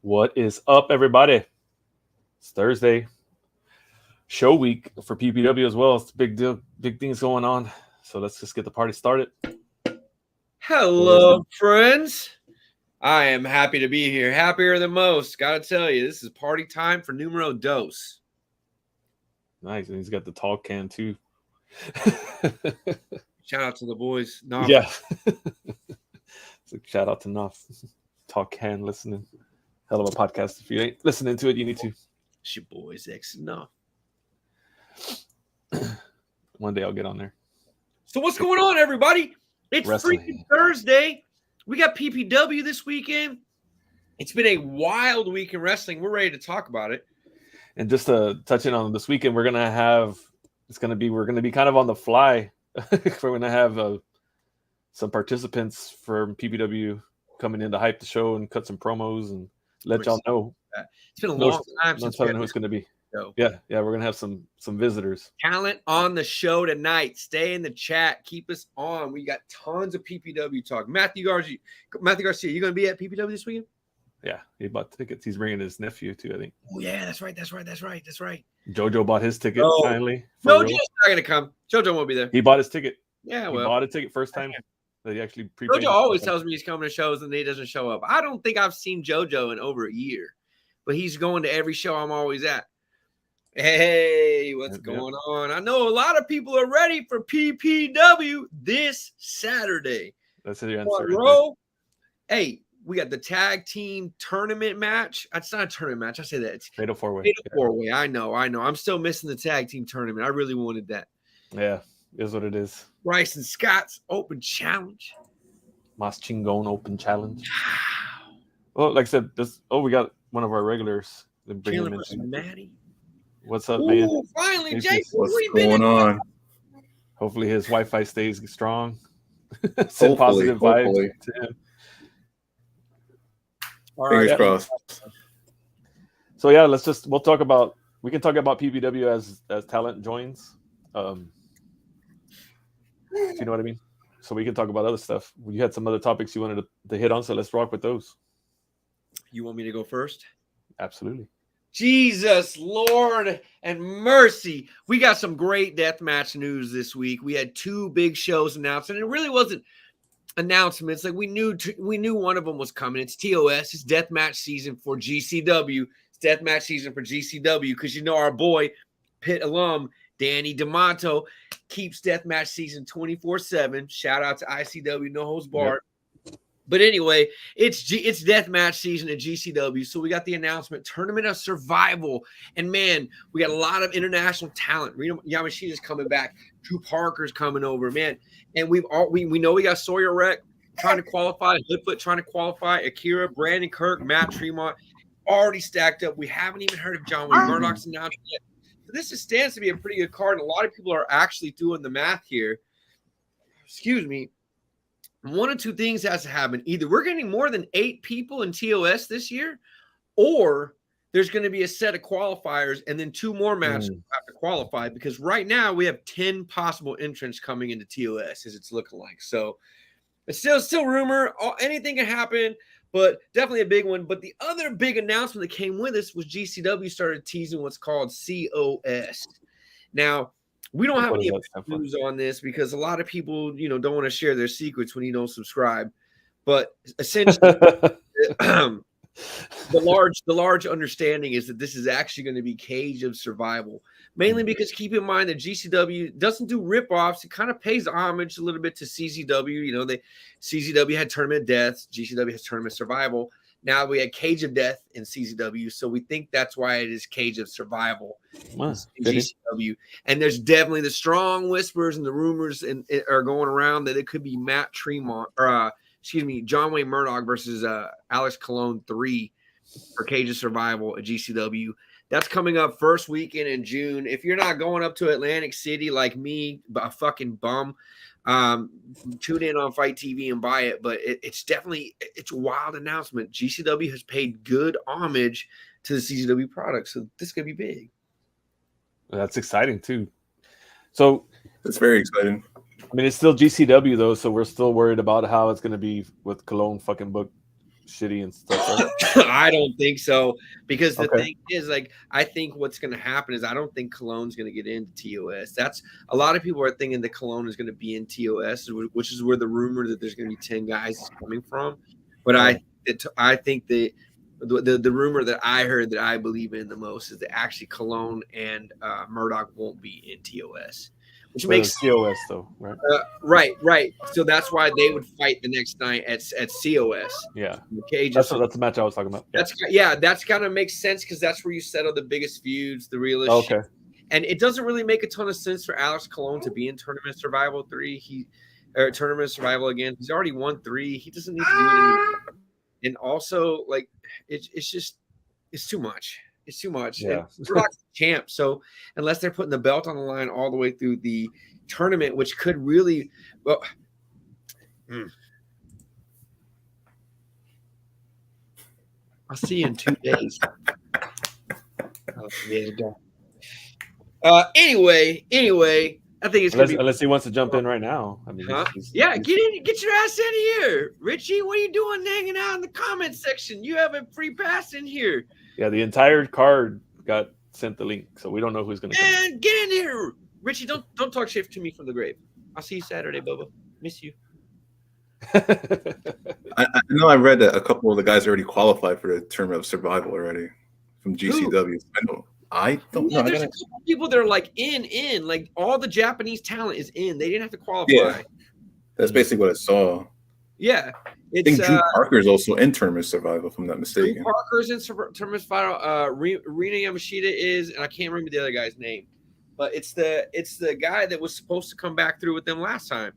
What is up, everybody? It's Thursday, show week for PPW as well. It's a big deal, big things going on. So let's just get the party started. Hello, friends. I am happy to be here. Happier than most. Gotta tell you, this is party time for numero dos. Nice, and he's got the tall can too. Shout out to the boys. Knopf. Yeah. So shout out to Knopf. Tall can listening. Hell of a podcast. If you ain't listening to it, you need to. It's your boys, X Knopf. One day I'll get on there. So what's going on, everybody? It's Wrestling. freaking Thursday. We got PPW this weekend. It's been a wild week in wrestling. We're ready to talk about it. And just to touch in on this weekend, we're gonna be kind of on the fly. We're gonna have some participants from PPW coming in to hype the show and cut some promos and let y'all know. It's been a long time since we know who it's gonna be. Show. Yeah, we're gonna have some visitors. Talent on the show tonight. Stay in the chat. Keep us on. We got tons of PPW talk. Matthew Garcia, you gonna be at PPW this weekend? Yeah, he bought tickets. He's bringing his nephew too, I think. Oh yeah, that's right. JoJo bought his ticket finally. JoJo's not gonna come. JoJo won't be there. He bought his ticket. Yeah, he bought a ticket first time that he actually JoJo always tells me he's coming to shows and he doesn't show up. I don't think I've seen JoJo in over a year, but he's going to every show I'm always at. Hey, what's going on? I know a lot of people are ready for PPW this Saturday. That's your answer. Bro. Hey, we got the tag team tournament match. It's not a tournament match. I say that. It's Fatal 4-Way. Fatal 4-Way. I know. I'm still missing the tag team tournament. I really wanted that. Yeah, is what it is. Bryce and Scott's Open Challenge. Mas Chingon Open Challenge. Well, like I said, we got one of our regulars. Chandler versus Maddie. What's up, man? Finally, Jake. What's going on? Hopefully his Wi-Fi stays strong. Send positive vibes to him. Fingers crossed. So yeah, we can talk about PPW as talent joins. If you know what I mean. So we can talk about other stuff. You had some other topics you wanted to hit on, so let's rock with those. You want me to go first? Absolutely. Jesus, Lord, and mercy. We got some great deathmatch news this week. We had two big shows announced, and it really wasn't announcements. Like we knew one of them was coming. It's TOS. It's deathmatch season for GCW. It's deathmatch season for GCW because our boy, Pitt alum, Danny D'Amato, keeps deathmatch season 24/7. Shout out to ICW, No Holds Barred. Yep. But anyway, it's deathmatch season at GCW. So we got the announcement, Tournament of Survival. And man, we got a lot of international talent. Rita Yamashita's coming back. Drew Parker's coming over, man. And we know we got Sawyer Wreck trying to qualify, Hoodfoot trying to qualify, Akira, Brandon Kirk, Matt Tremont already stacked up. We haven't even heard of John Wayne Murdoch's announcement yet. So this stands to be a pretty good card. And a lot of people are actually doing the math here. Excuse me. One of two things has to happen. Either we're getting more than 8 people in TOS this year, or there's going to be a set of qualifiers and then 2 more matches have to qualify, because right now we have 10 possible entrants coming into TOS as it's looking like. So it's still rumor. Anything can happen, but definitely a big one. But the other big announcement that came with us was GCW started teasing what's called COS. Now, we don't have any news on this because a lot of people, don't want to share their secrets when you don't subscribe. But essentially, the large understanding is that this is actually going to be Cage of Survival. Mainly because keep in mind that GCW doesn't do ripoffs. It kind of pays homage a little bit to CZW. CZW had Tournament of Death. GCW has Tournament of Survival. Now we had Cage of Death in CZW, so we think that's why it is Cage of Survival in GCW. And there's definitely the strong whispers and the rumors are going around that it could be Matt Tremont, John Wayne Murdoch versus Alex Colon 3 for Cage of Survival at GCW. That's coming up first weekend in June. If you're not going up to Atlantic City like me, a fucking bum, tune in on Fight TV and buy it. But it's a wild announcement. GCW has paid good homage to the CZW product, so this could be big. That's exciting too. So it's very exciting. I mean, it's still GCW though, so we're still worried about how it's going to be with Cologne fucking book shitty and stuff. Right? I don't think so, because the Okay. thing is, like, I think what's going to happen is I don't think Cologne's going to get into TOS. That's a lot of people are thinking that Cologne is going to be in TOS, which is where the rumor that there's going to be 10 guys is coming from. But I think the rumor that I heard that I believe in the most is that actually Cologne and Murdoch won't be in TOS, which makes COS though, right? Right. So that's why they would fight the next night at COS. Yeah, The cage. that's the match I was talking about. That's kind of makes sense because that's where you settle the biggest feuds, the realest. Okay. Shit. And it doesn't really make a ton of sense for Alex Cologne to be in Tournament Survival 3. Tournament Survival again. He's already won 3. He doesn't need to do it anymore. And also, like, it's too much. It's too much. Yeah. We're not champ, so unless they're putting the belt on the line all the way through the tournament, which could really, well, I'll see you in 2 days. Anyway, I think it's unless he wants to jump in right now. I mean, get your ass in here, Richie. What are you doing hanging out in the comment section? You have a free pass in here. Yeah, the entire card got sent the link, so we don't know who's going to come. Man, get in here, Richie. Don't talk shit to me from the grave. I'll see you Saturday, Bubba. Miss you. I know I read that a couple of the guys already qualified for the Tournament of Survival already from GCW. I don't know. There's a couple people that are like in. Like all the Japanese talent is in. They didn't have to qualify. Yeah, that's basically what I saw. Yeah. I think Drew Parker is also in Tournament Survival, if I'm not mistaken. Drew Parker's in Tournament Survival. Rina Yamashita is, and I can't remember the other guy's name, but it's the guy that was supposed to come back through with them last time.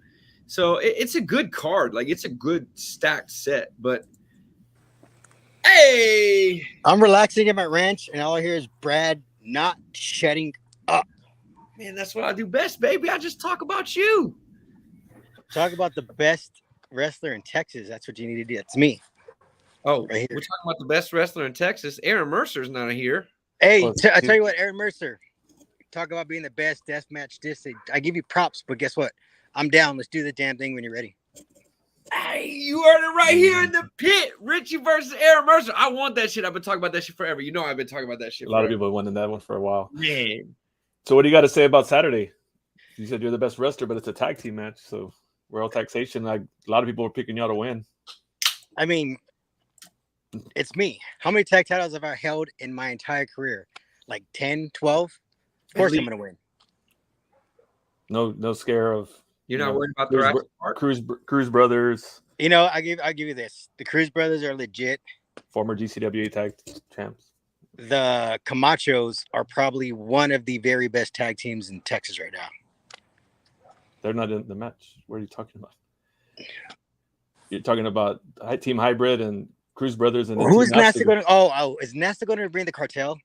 So it's a good card. Like, it's a good stacked set. But hey, I'm relaxing at my ranch, and all I hear is Brad not shutting up. Man, that's what I do best, baby. I just talk about you. Talk about the best wrestler in Texas. That's what you need to do. That's me. Oh, right here. We're talking about the best wrestler in Texas. Aaron Mercer's not here. Hey, I tell you what, Aaron Mercer, talk about being the best deathmatch disc. I give you props, but guess what? I'm down. Let's do the damn thing when you're ready. Hey, you heard it right here in the pit. Richie versus Aaron Mercer. I want that shit. I've been talking about that shit forever. You know I've been talking about that shit. A lot of people have wanted that one for a while. Man. So what do you got to say about Saturday? You said you're the best wrestler, but it's a tag team match. So Royal Taxation, like a lot of people are picking y'all to win. I mean, it's me. How many tag titles have I held in my entire career? Like 10, 12? Of course I'm going to win. No scare of. You're not worried about the Cruz Brothers. You know, I'll give you this. The Cruz Brothers are legit. Former GCWA tag champs. The Camachos are probably one of the very best tag teams in Texas right now. They're not in the match. What are you talking about? You're talking about Team Hybrid and Cruz Brothers. And who's Nasta going to? Oh, is Nasta going to bring the cartel?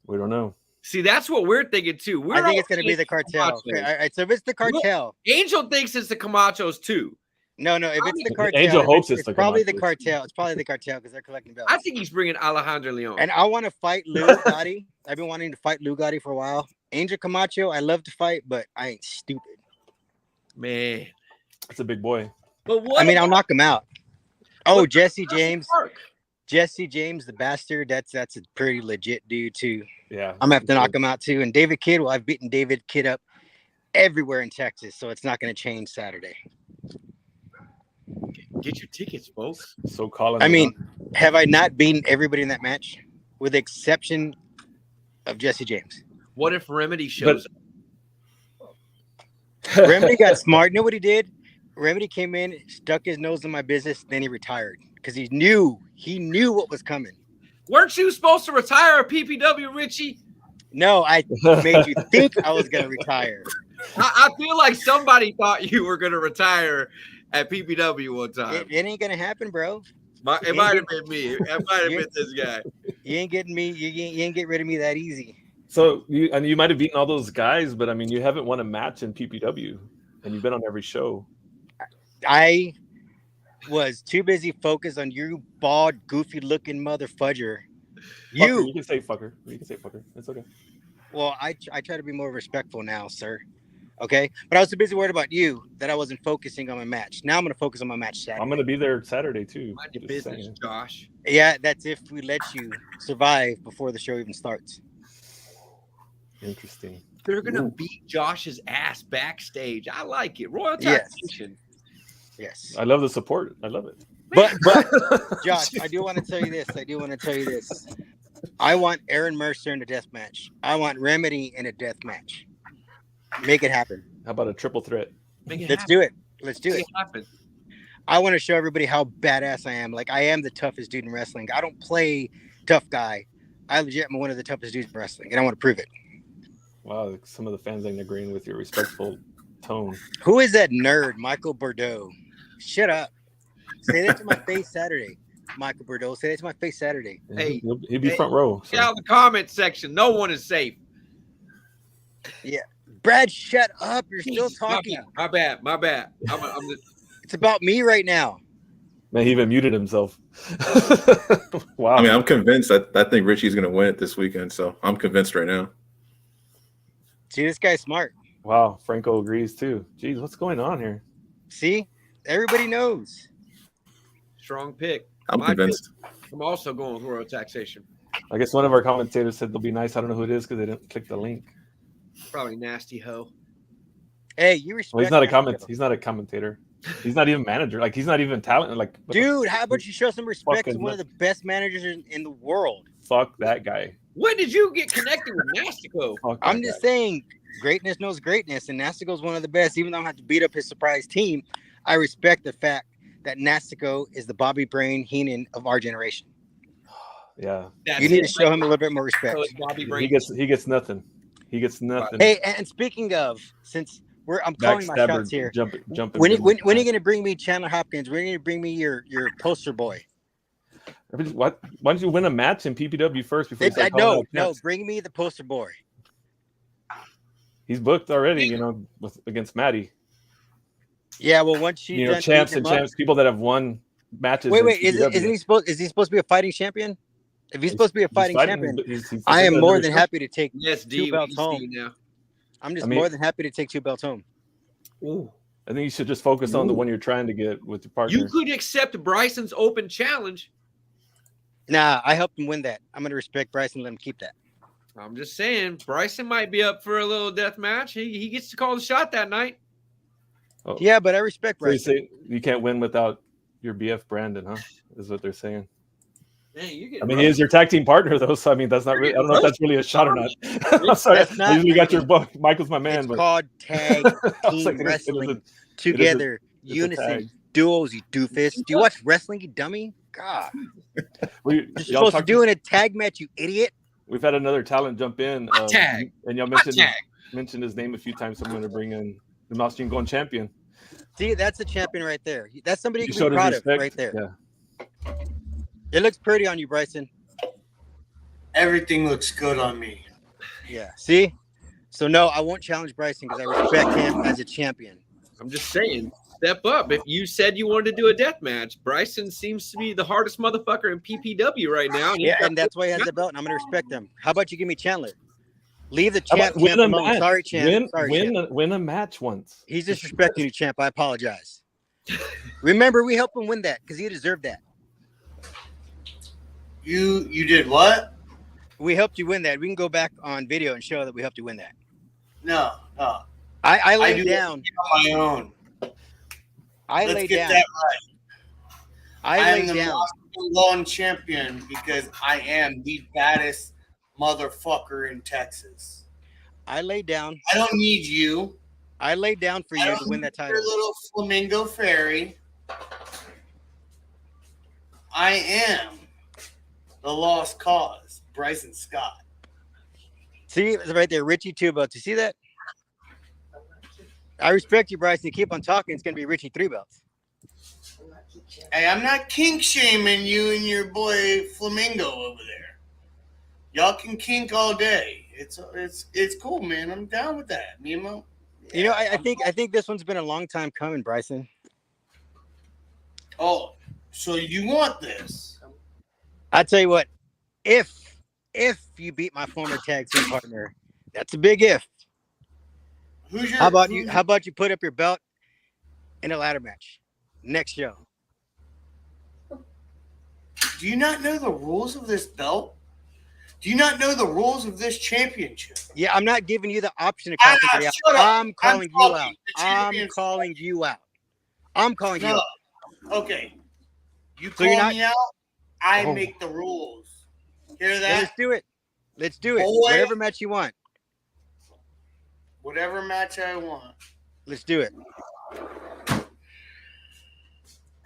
We don't know. See, that's what we're thinking too. I think it's going to be the cartel. Okay, all right, so if it's the cartel, Angel thinks it's the Camachos too. No, if it's the cartel, Angel hopes it's probably the cartel. It's probably the cartel because they're collecting belts. I think he's bringing Alejandro Leon. And I want to fight Lou Gotti. I've been wanting to fight Lou Gotti for a while. Angel Camacho, I love to fight, but I ain't stupid. Man, that's a big boy. But what? I mean, I'll knock him out. Oh, Jesse James. Jesse James, the bastard. That's a pretty legit dude too. Yeah, I'm gonna have to knock him out too. And David Kidd, well, I've beaten David Kidd up everywhere in Texas, so it's not gonna change Saturday. Get your tickets, folks. So Colin. I mean, have I not beaten everybody in that match, with the exception of Jesse James? What if Remedy shows up? Remedy got smart. You know what he did? Remedy came in, stuck his nose in my business, then he retired because he knew what was coming. Weren't you supposed to retire at PPW, Richie? No, I made you think I was going to retire. I feel like somebody thought you were going to retire at PPW one time. It ain't going to happen, bro. It might have been me. It might have been this guy. You ain't getting me. You ain't get rid of me that easy. So you might have beaten all those guys, but I mean, you haven't won a match in PPW, and you've been on every show. I was too busy focused on you, bald, goofy-looking mother fudger. You can say fucker. You can say fucker. It's okay. Well, I try to be more respectful now, sir. Okay, but I was so busy worried about you that I wasn't focusing on my match. Now I'm going to focus on my match Saturday. I'm going to be there Saturday too. Mind your Just business, saying. Josh. Yeah, that's if we let you survive before the show even starts. Interesting. They're gonna Ooh. beat Josh's ass backstage. I like it. Royal Yes. Taxation. Yes. I love the support. I love it. But Josh, I do want to tell you this. I want Aaron Mercer in a death match. I want Remedy in a death match. Make it happen. How about a triple threat? Make it Let's happen. do it. Let's do Make it. it happen. I want to show everybody how badass I am. Like, I am the toughest dude in wrestling. I don't play tough guy. I legit am one of the toughest dudes in wrestling, and I want to prove it. Wow, some of the fans ain't agreeing with your respectful tone. Who is that nerd, Michael Bordeaux? Shut up. Say that to my face Saturday, Michael Bordeaux. Say that to my face Saturday. Hey, he'll be front row. So. Get out in the comment section. No one is safe. Brad, shut up. You're still Jesus, talking. My bad. It's about me right now. Man, he even muted himself. Wow. I mean, I'm convinced that I think Richie's going to win it this weekend. So I'm convinced right now. See, this guy's smart. Wow, Franco agrees too. Jeez, what's going on here? See, everybody knows. Strong pick. I'm My convinced. pick, I'm also going with Royal Taxation. I guess one of our commentators said they'll be nice. I don't know who it is because they didn't click the link. Probably Nasty Ho. Hey, you respect. Well, he's not a that comment. skill. He's not a commentator. He's not even manager. Like he's not even talent. Like what the Dude, how about you show some respect to Fucking one of the best managers in the world? fuck that guy. When did you get connected with Nasty Ho? Fuck I'm that just guy. saying, greatness knows greatness, and Nastico's one of the best. Even though I have to beat up his surprise team, I respect the fact that Nastico is the Bobby Brain Heenan of our generation. Yeah, That's You need to it. show him a little bit more respect. So it's Bobby he Brain. gets nothing. He gets nothing. Hey, and speaking of, since I'm calling my Backstabber, shots here. jumping. When are you going to bring me Chandler Hopkins? When are you going to bring me your poster boy? Why don't you win a match in PPW first before you start calling out No, champs? bring me the poster boy. He's booked already. Against Maddie. Yeah, well, once she's done Champs beating and him up- champs, people that have won matches. Wait, in isn't PPW. he supposed? Is he supposed to be a fighting champion? If he's supposed to be a fighting champion, he's I am another more than show. happy to take Yes, two D. belts home. Now. I'm just I mean- more than happy to take 2 belts home. Ooh. I think you should just focus on the one you're trying to get with your partner. You could accept Bryson's open challenge. Nah, I helped him win that. I'm going to respect Bryson and let him keep that. I'm just saying, Bryson might be up for a little death match. He gets to call the shot that night. Oh. Yeah, but I respect So you Bryson. say you can't win without your BF Brandon, huh? Is what they're saying. Man, you get. I mean, he is your tag team partner, though. So I mean, that's not really. I don't know if that's really a shot or not. I'm sorry. That's not- I usually got your book. Michael's my man, It's but called tag I was team like, it is wrestling. a Together, it's a unison, tag. duos, you doofus. Do you watch wrestling, you dummy? God. Well, You're y'all supposed to talked- do in a tag match, you idiot. We've had another talent jump in. Tag. And y'all Hot mentioned his name a few times. So I'm going to bring in the Mouse going champion. See, that's a champion right there. That's somebody you He can showed be his proud of respect. right there. Yeah. It looks pretty on you, Bryson. Everything looks good on me. Yeah. See? So, no, I won't challenge Bryson because I respect him as a champion. I'm just saying, step up. If you said you wanted to do a death match, Bryson seems to be the hardest motherfucker in PPW right now. Yeah, and that's why he has the belt, and I'm going to respect him. How about you give me Chandler? Leave the How champ. about win champ a alone. match? Sorry, champ. Sorry, champ. Win a match once. He's disrespecting you, champ. I apologize. Remember, we helped him win that because he deserved that. You did what? We helped you win that. We can go back on video and show that we helped you win that. No. I I laid do down. on my own. I Let's laid get down. that right. I I am laid the down. lawn champion because I am the baddest motherfucker in Texas. I laid down. I don't need you. I laid down for I you don't to win that need title. your little flamingo fairy. I am the lost cause, Bryson Scott. See, it's right there, Richie 2 belts. You see that? I respect you, Bryson. You keep on talking, it's going to be Richie 3 belts. Hey, I'm not kink shaming you and your boy Flamingo over there. Y'all can kink all day. It's cool, man. I'm down with that. Me and Mo. You know, I think this one's been a long time coming, Bryson. Oh, so you want this? I tell you what, if you beat my former tag team partner, that's a big if. Who's your? How about you put up your belt in a ladder match next show? Do you not know the rules of this belt? Do you not know the rules of this championship? Yeah, I'm not giving you the option to call somebody out. Shut up. I'm calling you talking. out. The I'm champion's calling you out. I'm calling you No. out. Okay. You So you're call not- me out, I Oh. make the rules. Hear Yeah, that? let's do it. Let's do it. Boy. Whatever match you want. Whatever match I want. Let's do it.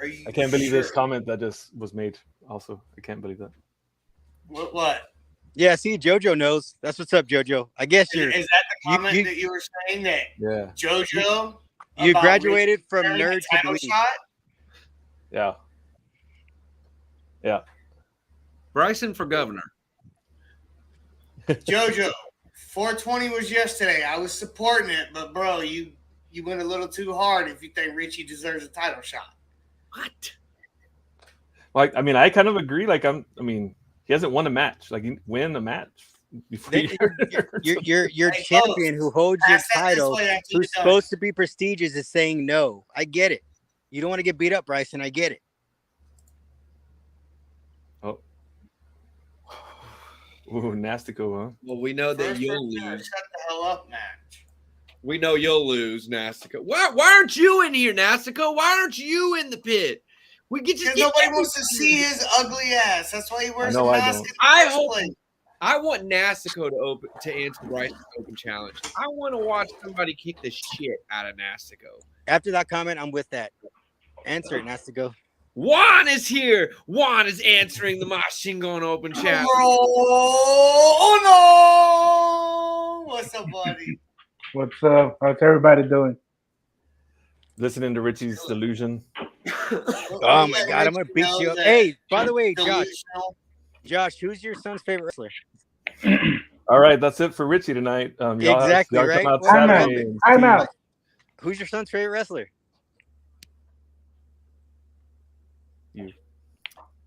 Are you I can't believe sure? this comment that just was made. Also, I can't believe that. What? Yeah, see, JoJo knows. That's what's up, JoJo. I guess Is that the comment you- that you were saying that Yeah, JoJo? you about graduated from Richie nerd the to title dweeb. shot? yeah, yeah. Bryson for governor. JoJo, 420 was yesterday. I was supporting it, but bro, you went a little too hard if you think Richie deserves a title shot. What? Like, I mean, I kind of agree. Like, I mean, he hasn't won a match. Like, he win a match before. Your Hey, champion who holds your Pass that this title, way after you're who's done. supposed to be prestigious, is saying no. I get it. You don't want to get beat up, Bryson. I get it. Oh, ooh, Nastico, huh? Well, we know that First you'll match, lose. Shut the hell up, match. We know you'll lose, Nastico. Why aren't you in here, Nastico? Why aren't you in the pit? We get Because nobody wants to see his ugly ass. That's why he wears a know I mask. don't. in the I first hope- place. I want Nastico to answer Bryce's open challenge. I want to watch somebody kick the shit out of Nastico. After that comment, I'm with that. Answer it, Nastico. Juan is here. Juan is answering the Machine Gun Open challenge. Oh no! What's up, buddy? What's up? How's everybody doing? Listening to Richie's delusion. Oh my God, I'm gonna beat you up. Hey, by the way, Josh, who's your son's favorite wrestler? All right, that's it for Richie tonight. Y'all Exactly, y'all right? Come out I'm out. Saturday and I'm see- out. Who's your son's favorite wrestler?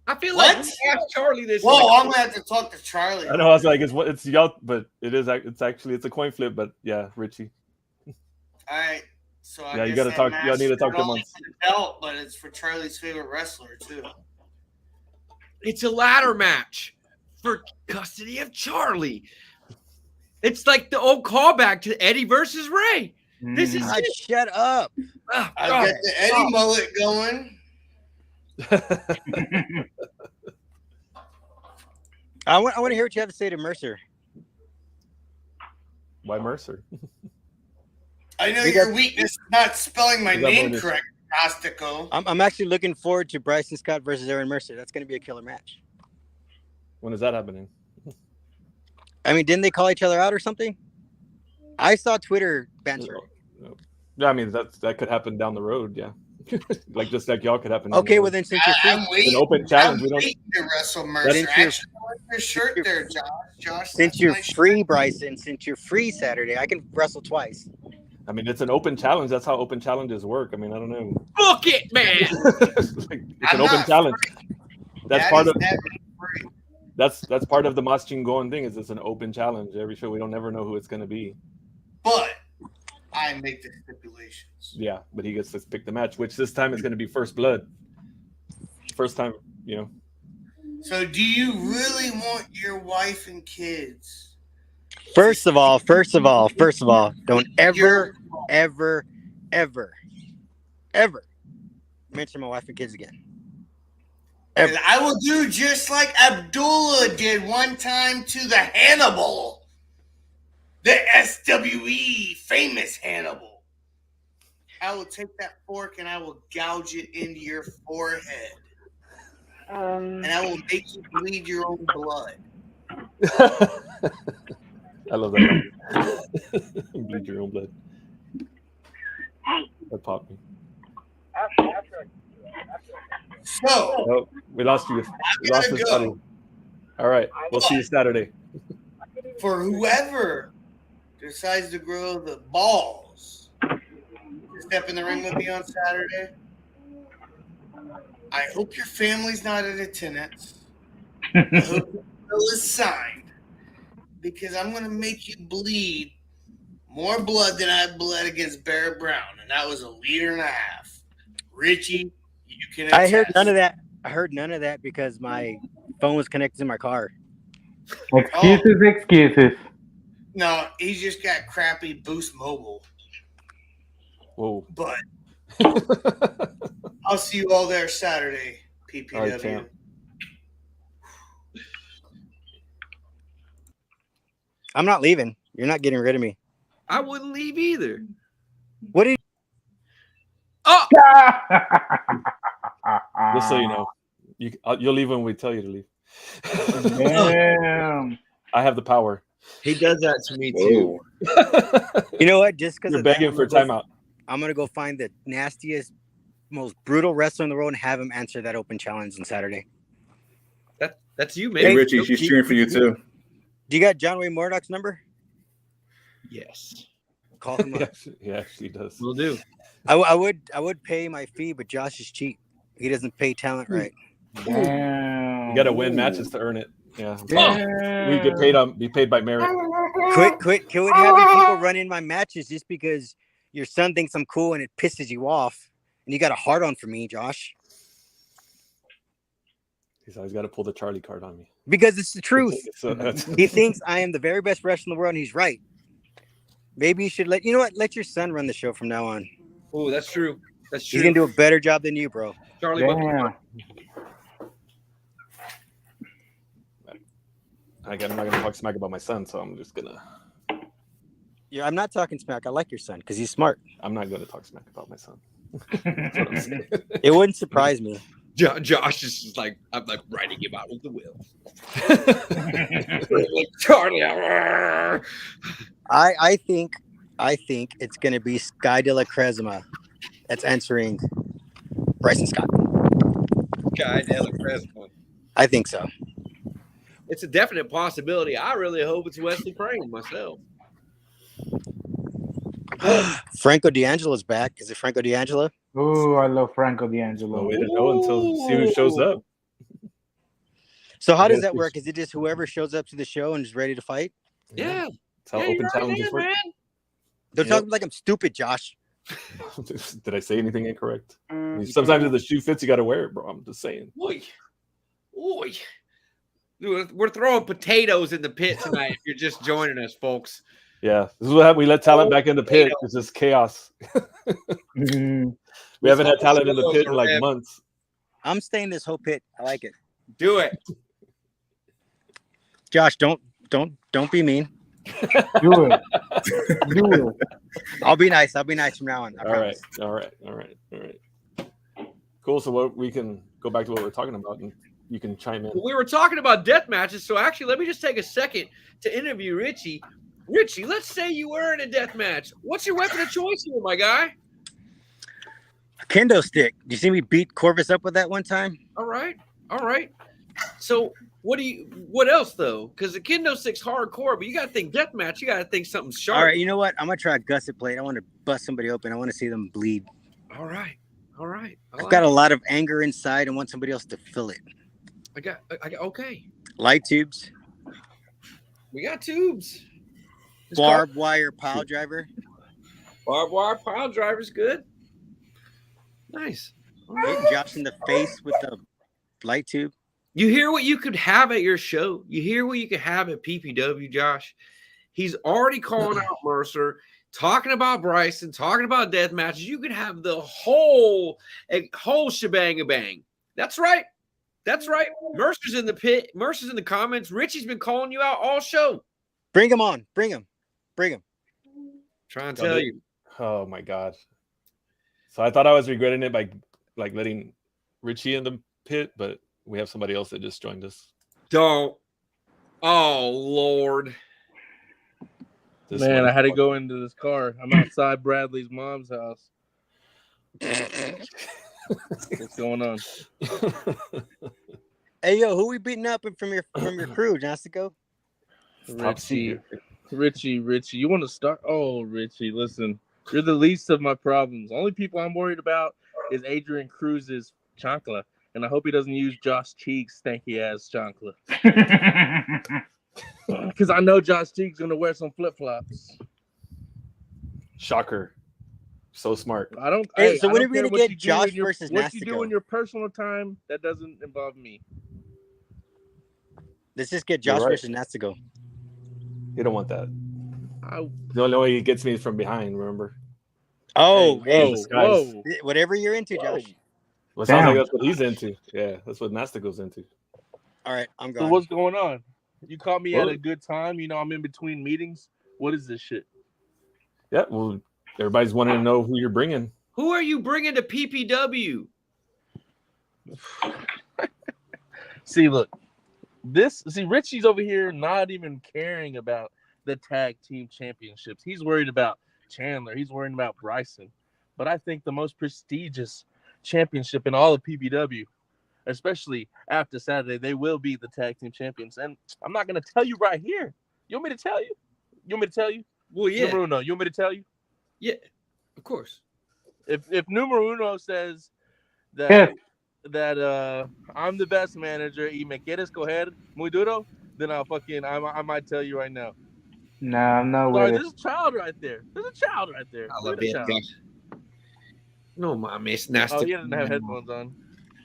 I feel What? like we asked Charlie this. Whoa, like, I'm gonna have to talk to Charlie. I know. I was like, it's y'all, but it's actually a coin flip. But yeah, Richie. All right. So I Yeah, you guess gotta that talk- match y'all need to is talk to not him only on- for the belt, but it's for Charlie's favorite wrestler too. It's a ladder match for custody of Charlie. It's like the old callback to Eddie versus Ray. This is God, shut up. oh, I've God. got the Eddie mullet going. I want to hear what you have to say to Mercer. Why Mercer? I know We your got- weakness is not spelling my We got name bonus. correct, Costico. I'm actually looking forward to Bryson Scott versus Aaron Mercer. That's going to be a killer match. When is that happening? I mean, didn't they call each other out or something? I saw Twitter banter. Yeah, I mean that could happen down the road. Yeah, like just like y'all could happen. down the Okay, road. well then since you're free, I'm waiting. An open challenge. I'm We don't. waiting to wrestle Mercer. Since you're- Actually, I like your shirt there, Josh. Josh, since that's you're nice. free, Bryson, since you're free Saturday, I can wrestle twice. I mean, it's an open challenge. That's how open challenges work. I mean, I don't know. Book it, man. Like, it's I'm an open not challenge. That's Daddy's part of never free. that's part of the Machine going thing. Is it's an open challenge every show. We don't never know who it's going to be. But I make the stipulations. Yeah, but he gets to pick the match, which this time is going to be First Blood. First time, you know. So, do you really want your wife and kids? First of all, don't ever mention my wife and kids again. Ever. And I will do just like Abdullah did one time to the Hannibal, the SWE famous Hannibal. I will take that fork and I will gouge it into your forehead, and I will make you bleed your own blood. I love that. Bleed your own blood. That popped me. So, Oh, we lost you. We lost gotta this go. buddy. All right, we'll see you Saturday. for whoever decides to grow the balls to step in the ring with me on Saturday, I hope your family's not in attendance. I hope the bill is signed, because I'm going to make you bleed more blood than I bled against Barrett Brown, and that was 1.5 liters. Richie, you can attest. I heard none of that. I heard none of that because my phone was connected to my car. Excuses. No, he's just got crappy Boost Mobile. Whoa. But I'll see you all there Saturday, PPW. All right, champ. I'm not leaving. You're not getting rid of me. I wouldn't leave either. What did? Oh, Just so you know, you'll leave when we tell you to leave. Damn. I have the power. he does that to me too. Whoa. You know what? Just because You're begging for a timeout. I'm gonna go find the nastiest, most brutal wrestler in the world and have him answer that open challenge on Saturday. That's you, Hey, man. Richie, she's cheering for you too. Do you got John Wayne Murdoch's number? Yes, Call him up. He actually does. we'll do. I would pay my fee, but Josh is cheap. He doesn't pay talent right. Damn. You got to win matches to earn it. Yeah. Damn. We get be paid by merit. Quit having people run in my matches just because your son thinks I'm cool and it pisses you off. And you got a hard on for me, Josh. He's always got to pull the Charlie card on me. Because it's the truth. So that's- He thinks I am the very best wrestler in the world, and he's right. Maybe you should let your son run the show from now on. Oh, that's true. That's true. He's gonna do a better job than you, bro. Charlie. Damn. I'm not gonna talk smack about my son, so I'm just gonna. Yeah, I'm not talking smack. I like your son because he's smart. I'm not gonna talk smack about my son. That's what I'm saying. It wouldn't surprise me. Josh is just like, I'm like writing him out with the will. Like, Charlie. I think it's gonna be Sky de la Cresima that's answering Bryson Scott. Guy Della Crespo. I think so. It's a definite possibility. I really hope it's Wesley Crane myself. Franco D'Angelo's back. Is it Franco D'Angelo? Ooh, I love Franco No D'Angelo. way to know until see who shows up. So how does Yes, that work? Is it just whoever shows up to the show and is ready to fight? Yeah. That's how Yeah, open you're right challenges there, work. man. They're Yep. talking like I'm stupid, Josh. Did I say anything incorrect? I mean, sometimes if the shoe fits, you got to wear it, bro. I'm just saying. Oi. We're throwing potatoes in the pit tonight if you're just joining us, folks. Yeah, this is what happened. We let talent back in the pit. It's just chaos. Mhm. We haven't had talent in the pit in like months. I'm staying this whole pit. I like it. Do it. Josh, don't be mean. Do it. Do it. I'll be nice. I'll be nice from now on. I All right, promise. all right. Cool. So what we can go back to what we're talking about, and you can chime in. We were talking about death matches, so actually, let me just take a second to interview Richie. Richie, let's say you were in a death match. What's your weapon of choice here, my guy? A kendo stick. Do you see me beat Corvus up with that one time? All right. So what else though? Because the kendo stick's hardcore, but you gotta think death match, you gotta think something sharp. All right, you know what? I'm gonna try a gusset plate. I want to bust somebody open. I want to see them bleed. All right. I've got a lot of anger inside and want somebody else to fill it. I got okay. Light tubes, We got tubes. It's barbed wire pile driver. Barbed wire pile driver's good. Nice. Hitting Josh in the face with the light tube. You hear what you could have at your show. You hear what you could have at PPW, Josh. He's already calling out Mercer, talking about Bryson, talking about death matches. You could have the whole shebang bang. That's right. Mercer's in the pit. Mercer's in the comments. Richie's been calling you out all show. Bring him on. Bring him. Trying to tell you. Oh my god! So I thought I was regretting it by like letting Richie in the pit, but we have somebody else that just joined us. Don't. Oh Lord. This Man, I had to motherfucker. go into this car. I'm outside Bradley's mom's house. What's going on? Hey yo, who we beating up from your crew, Nastico? Top secret. Richie, you want to start? Oh, Richie, listen. You're the least of my problems. Only people I'm worried about is Adrian Cruz's chancla, and I hope he doesn't use Josh Cheek's stanky ass chancla. Because I know Josh Cheek's gonna wear some flip flops. Shocker. So smart. I don't. Hey, Hey, so I when don't are we care gonna what get you do Josh in your, versus what you do Nastico? in your personal time. That doesn't involve me. Let's just get You're Josh right. versus Nastico. You don't want that. I, The only way he gets me is from behind, remember? Oh, hey, hey, whoa, disguise. whoa, whatever you're into, whoa. Josh. Well, it sounds like Damn. that's what he's into. Yeah, that's what Nastico's into. All right, I'm So gone. what's going on? You caught me at Well- a good time. You know, I'm in between meetings. What is this shit? Yeah, well, everybody's wanting to know who you're bringing. Who are you bringing to PPW? See, look, Richie's over here not even caring about the tag team championships. He's worried about Chandler. He's worried about Bryson. But I think the most prestigious championship in all of PPW, especially after Saturday, they will be the tag team champions. And I'm not going to tell you right here. You want me to tell you? You want me to tell you? Well, yeah, Numero uno. You want me to tell you? yeah, of course. If numero uno says that Yes. I'm the best manager y me quieres coger muy duro, then I might tell you right now. No, I'm not Sorry, with it. there's a child right there. There's a child right there. I Look love at the it. child. No, mommy, it's Oh, nasty. he doesn't have headphones on.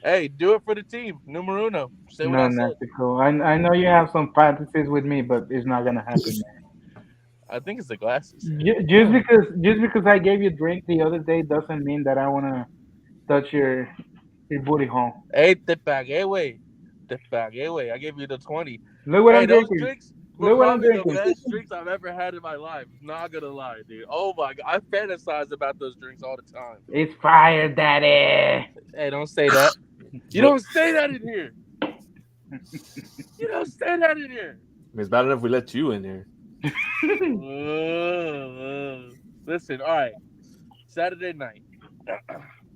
Hey, do it for the team. Numero uno. Say what No, I said. Nastico. I know you have some fantasies with me, but it's not gonna happen, man. I think it's the glasses. Just because I gave you a drink the other day doesn't mean that I wanna touch your booty hole. Hey, te pagué, güey. Te pagué, güey. I gave you the 20. Look what Hey, I'm those drinking. drinks were Look what I'm probably the drinking. best drinks I've ever had in my life. Not gonna lie, dude. Oh my god, I fantasize about those drinks all the time. It's fire, daddy. Hey, don't say that. You don't say that in here. You don't say that in here. It's bad enough we let you in here. Listen, all right. Saturday night,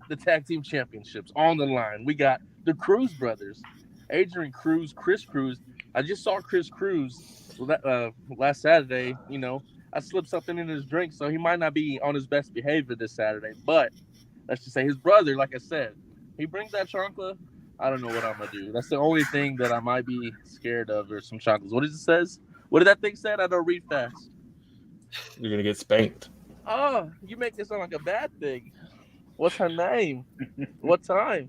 the tag team championships on the line. We got the Cruz brothers, Adrian Cruz, Chris Cruz. I just saw Chris Cruz last Saturday. You know, I slipped something in his drink, so he might not be on his best behavior this Saturday. But let's just say his brother, like I said, he brings that chancla. I don't know what I'm gonna do. That's the only thing that I might be scared of, or some chanclas. What does it says? What did that thing say? I don't read fast. You're gonna get spanked. Oh, you make this sound like a bad thing. What's her name? What time?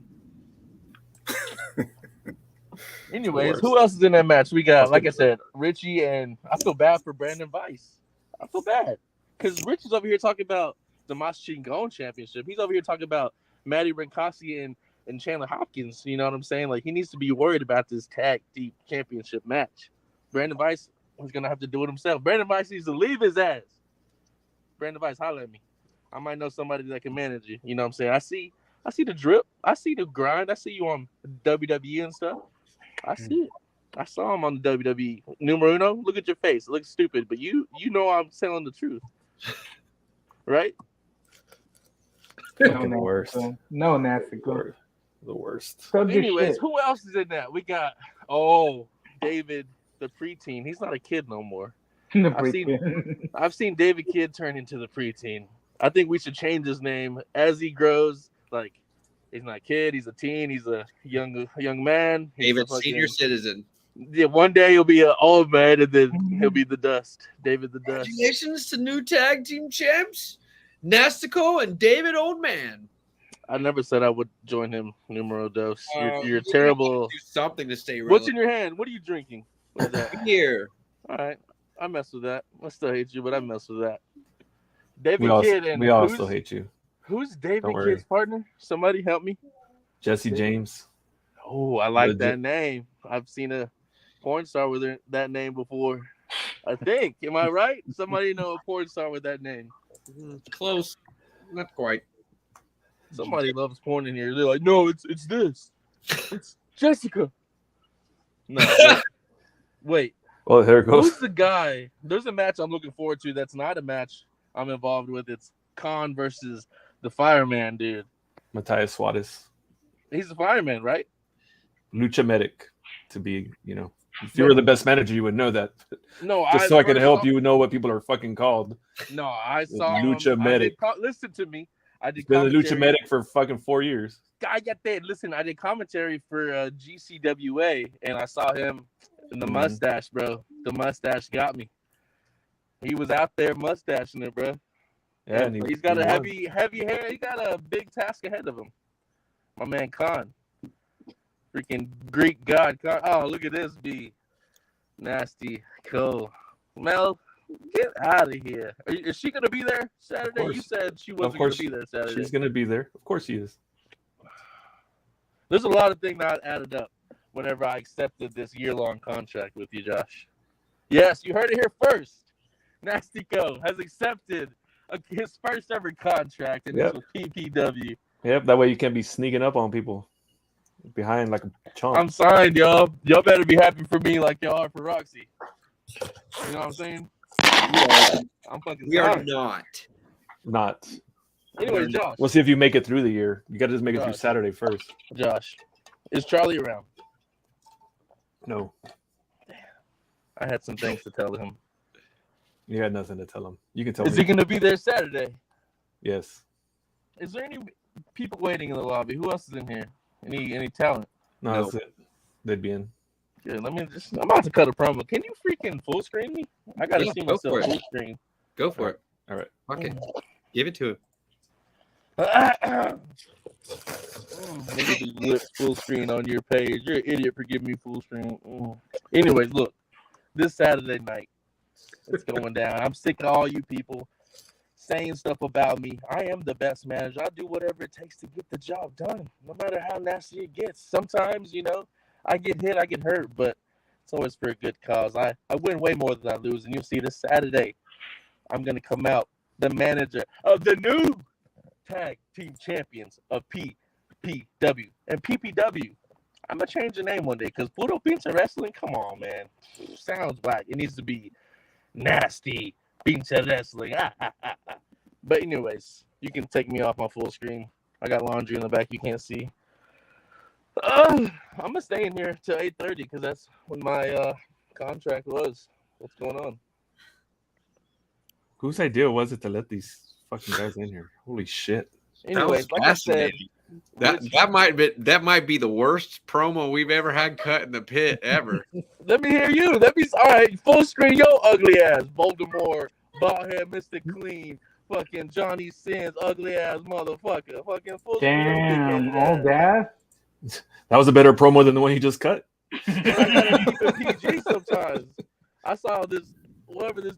Anyways, who else is in that match? We got, like I said, Richie, and I feel bad for Brandon Weiss. I feel bad because Richie's over here talking about the Mosh Chingon Championship. He's over here talking about Matty Rinkowski and Chandler Hopkins. You know what I'm saying? Like, he needs to be worried about this tag team championship match. Brandon Weiss is gonna have to do it himself. Brandon Weiss needs to leave his ass. Brandon Weiss, holler at me. I might know somebody that can manage you. You know what I'm saying? I see the drip. I see the grind. I see you on WWE and stuff. I see it. I saw him on the WWE. Numero uno, look at your face. It looks stupid, but you know I'm telling the truth. Right? Fucking the worst. No, Nastico. The worst. Stop your Anyways, shit. who else is in that? We got David, the preteen. He's not a kid no more. I've seen David Kidd turn into the preteen. I think we should change his name as he grows. Like, he's not a kid, he's a teen, he's a young man. David, senior citizen. Yeah, one day he'll be an old man, and then he'll be the dust. David the Dust. Congratulations to new tag team champs, Nastico and David Oldman. I never said I would join him, numero dos. You're terrible. Do something to stay relevant. What's in your hand? What are you drinking? What is that? Here? All right. I mess with that. I still hate you, but I mess with that. David Kidd and we all still hate you. Who's David Don't worry. Kidd's partner? Somebody help me. Jesse James. Oh, I like Legit. that name. I've seen a porn star with that name before. I think. Am I right? Somebody know a porn star with that name. Close. Not quite. Somebody loves porn in here. They're like, no, it's this. It's Jessica. No. Wait. Oh, there it goes. Who's the guy? There's a match I'm looking forward to that's not a match I'm involved with. It's Khan versus the fireman, dude. Matthias Suarez. He's the fireman, right? Lucha Medic, to be, if you were the best manager, you would know that. No, Just so I can help you know what people are fucking called. No, I saw Lucha him. Medic. Listen to me. I did Been a commentary. Lucha Medic for fucking 4 years. I got that. Listen, I did commentary for GCWA, and I saw him in the mustache, bro. The mustache got me. He was out there mustaching it, bro. Yeah, and he's got he a won. heavy hair. He got a big task ahead of him. My man Khan, freaking Greek god. Khan. Oh, look at this, B. Nasty, cool. Mel, get out of here. Is she gonna be there Saturday? You said she wasn't gonna be there Saturday. She's gonna be there. Of course she is. There's a lot of things that added up whenever I accepted this year-long contract with you, Josh. Yes, you heard it here first. Nastico has accepted his first ever contract, and it's with PPW. Yep, that way you can't be sneaking up on people behind like a chomp. I'm signed, y'all. Y'all better be happy for me like y'all are for Roxy. You know what I'm saying? Yeah. I'm fucking We are signed. not. Anyway, Josh. We'll see if you make it through the year. You got to just make it through Saturday first. Josh, is Charlie around? No, I had some things to tell him. you had nothing to tell him. You can tell Is me. he going to be there Saturday? Yes. Is there any people waiting in the lobby? Who else is in here? Any talent? No, that's it. They'd be in. Good. I'm about to cut a promo. Can you freaking full screen me? I got to see go myself for it. full screen. Go for it. All right. Okay. Give it to him. Nigga just lit full screen on your page. You're an idiot for giving me full screen. Anyways, look. This Saturday night, it's going down. I'm sick of all you people saying stuff about me. I am the best manager. I'll do whatever it takes to get the job done, no matter how nasty it gets. Sometimes, I get hit, I get hurt, but it's always for a good cause. I win way more than I lose, and you'll see this Saturday. I'm going to come out the manager of the new tag team champions of PPW. And PPW, I'm going to change the name one day because Puro Pinche Wrestling, come on, man. Sounds black. It needs to be Nasty Pinche Wrestling. But anyways, you can take me off my full screen. I got laundry in the back you can't see. I'm going to stay in here till 8:30 because that's when my contract was. What's going on? Whose idea was it to let these fucking guys in here? Holy shit! Anyways, That was fascinating. That might be the worst promo we've ever had cut in the pit ever. Let me hear you. All right, full screen your ugly ass. Voldemort, baldhead, Mr. Clean, fucking Johnny Sins, ugly ass motherfucker. Fucking full screen. Damn, all that. That was a better promo than the one he just cut. I gotta keep it PG sometimes. I saw this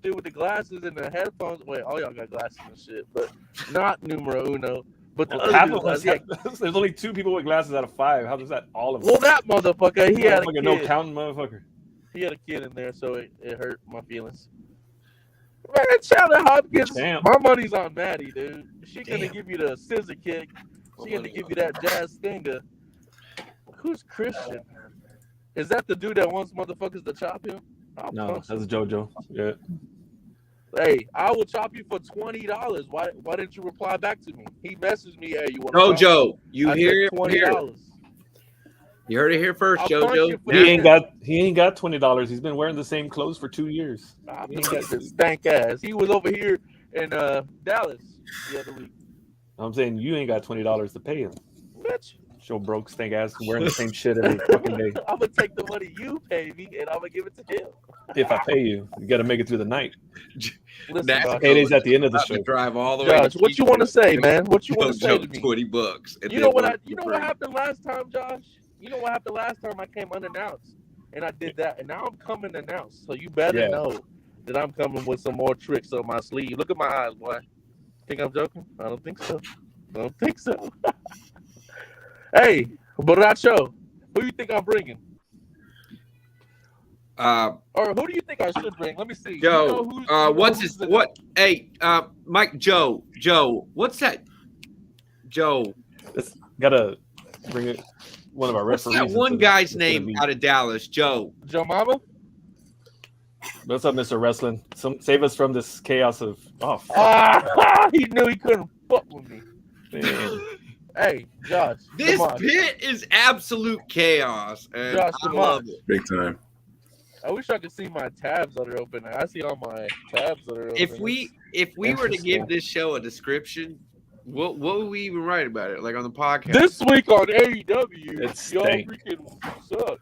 dude with the glasses and the headphones. Wait, all y'all got glasses and shit, but not numero uno. But the other Half dude of us was there's only 2 people with glasses out of 5. How does that all of us? well, that motherfucker, he had a kid. No counting motherfucker. He had a kid in there, so it hurt my feelings. Man, Charlotte Hopkins, my money's on Maddie, dude. She gonna give you the scissor kick. She gonna give you that jazz stinger. Who's Christian? Is that the dude that wants motherfuckers to chop him? No, that's JoJo. Yeah. Hey, I will chop you for $20. Why didn't you reply back to me? He messaged me, hey, you want No, Joe, you I hear it said here. $20. You heard it here first, I'll punch you JoJo. for He ain't got $20. He's been wearing the same clothes for 2 years. I mean, that's a stank ass. He was over here in Dallas the other week. I'm saying you ain't got $20 to pay him. Bitch. Show broke stank ass wearing the same shit every fucking day. I'm gonna take the money you pay me and I'm gonna give it to him. If I pay you, you got to make it through the night. Listen, That's Josh, Paydays at the end of the About to show. drive all the way. Josh, what you want to say, man? What you want to say Joe, to me? $20. and You then know what? work You know for what free. happened last time, Josh? You know what happened last time? I came unannounced, and I did that, and now I'm coming announced. So you better know that I'm coming with some more tricks on my sleeve. Look at my eyes, boy. Think I'm joking? I don't think so. Hey, Borracho, who you think I'm bringing? Or who do you think I should bring? Let me see. Joe, Mike, Joe, what's that? Joe. Gotta bring it. One of our What's referees. that one guy's name out of Dallas? Joe. Joe Mama? What's up, Mr. Wrestling? Save us from this chaos of he knew he couldn't fuck with me. Man. Hey, Josh. This pit is absolute chaos. And Josh, I love it. Big time. I wish I could see my tabs that are open. I see all my tabs that are open. If we were to give this show a description, what would we even write about it? Like on the podcast? This week on AEW, It's y'all stank. freaking suck.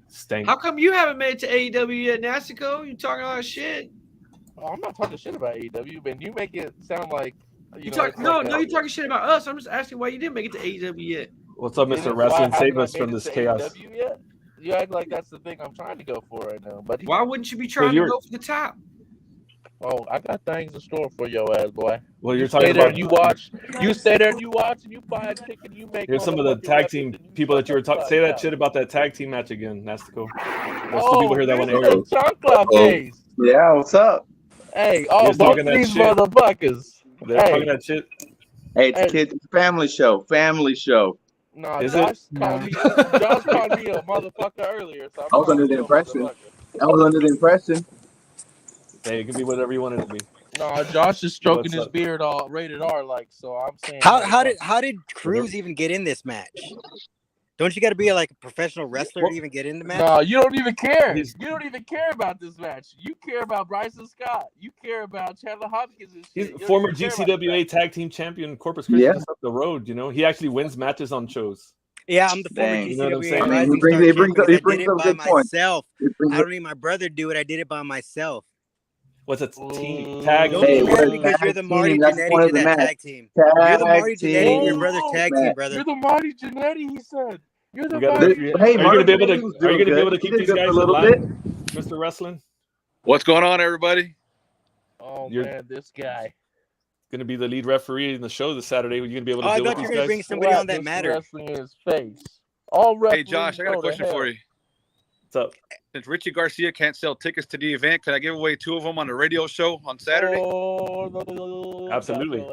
Stank. How come you haven't made it to AEW yet, Nastico? You talking a lot of shit. Oh, I'm not talking shit about AEW, but you make it sound like You talk no, you're talking shit about us. I'm just asking why you didn't make it to AEW yet. What's up, Mr. Wrestling? Save us from this chaos. Yet? You act like that's the thing I'm trying to go for right now, buddy. Why wouldn't you be trying to go for the top? Oh, I got things in store for your ass, boy. Well, you're talking about you watch. You stay there and you watch and you buy a ticket and you make. Here's some of the tag team people that you were talking. Say that shit about that tag team match again, Nastico. There's two people here that want to hear it. Yeah, what's up? Hey, both these motherfuckers. They're talking that shit. Hey, it's a kid's family show. Family show. No, Josh called me a motherfucker earlier. So I was under the impression. Hey, it can be whatever you want it to be. No, Josh is stroking his beard all rated R like, so I'm saying. How did Cruz even get in this match? Don't you got to be like a professional wrestler to even get in the match? No, you don't even care. You don't even care about this match. You care about Bryson Scott. You care about Chandler Hopkins and shit. He's former GCWA tag team champion, Corpus Christi, just up the road. You know, he actually wins matches on shows. Yeah, I'm the former GCWA. You know what I'm saying? I mean, he brings up good points. I don't need my brother to do it. I did it by myself. What's a team tag? Because you're the Marty Jannetty to that tag team. You're the Marty Jannetty and your brother tag team, brother. You're the Marty Jannetty, he said. You're the are you gonna be able to keep these guys a little bit, Mr. Wrestling? What's going on, everybody? Oh man, this guy gonna be the lead referee in the show this Saturday. You're gonna be able to deal with these guys. I thought you were gonna bring somebody on that matter. Wrestling in his face. Hey Josh, I got a question for you. What's up? Since Richie Garcia can't sell tickets to the event, can I give away 2 of them on the radio show on Saturday? Absolutely.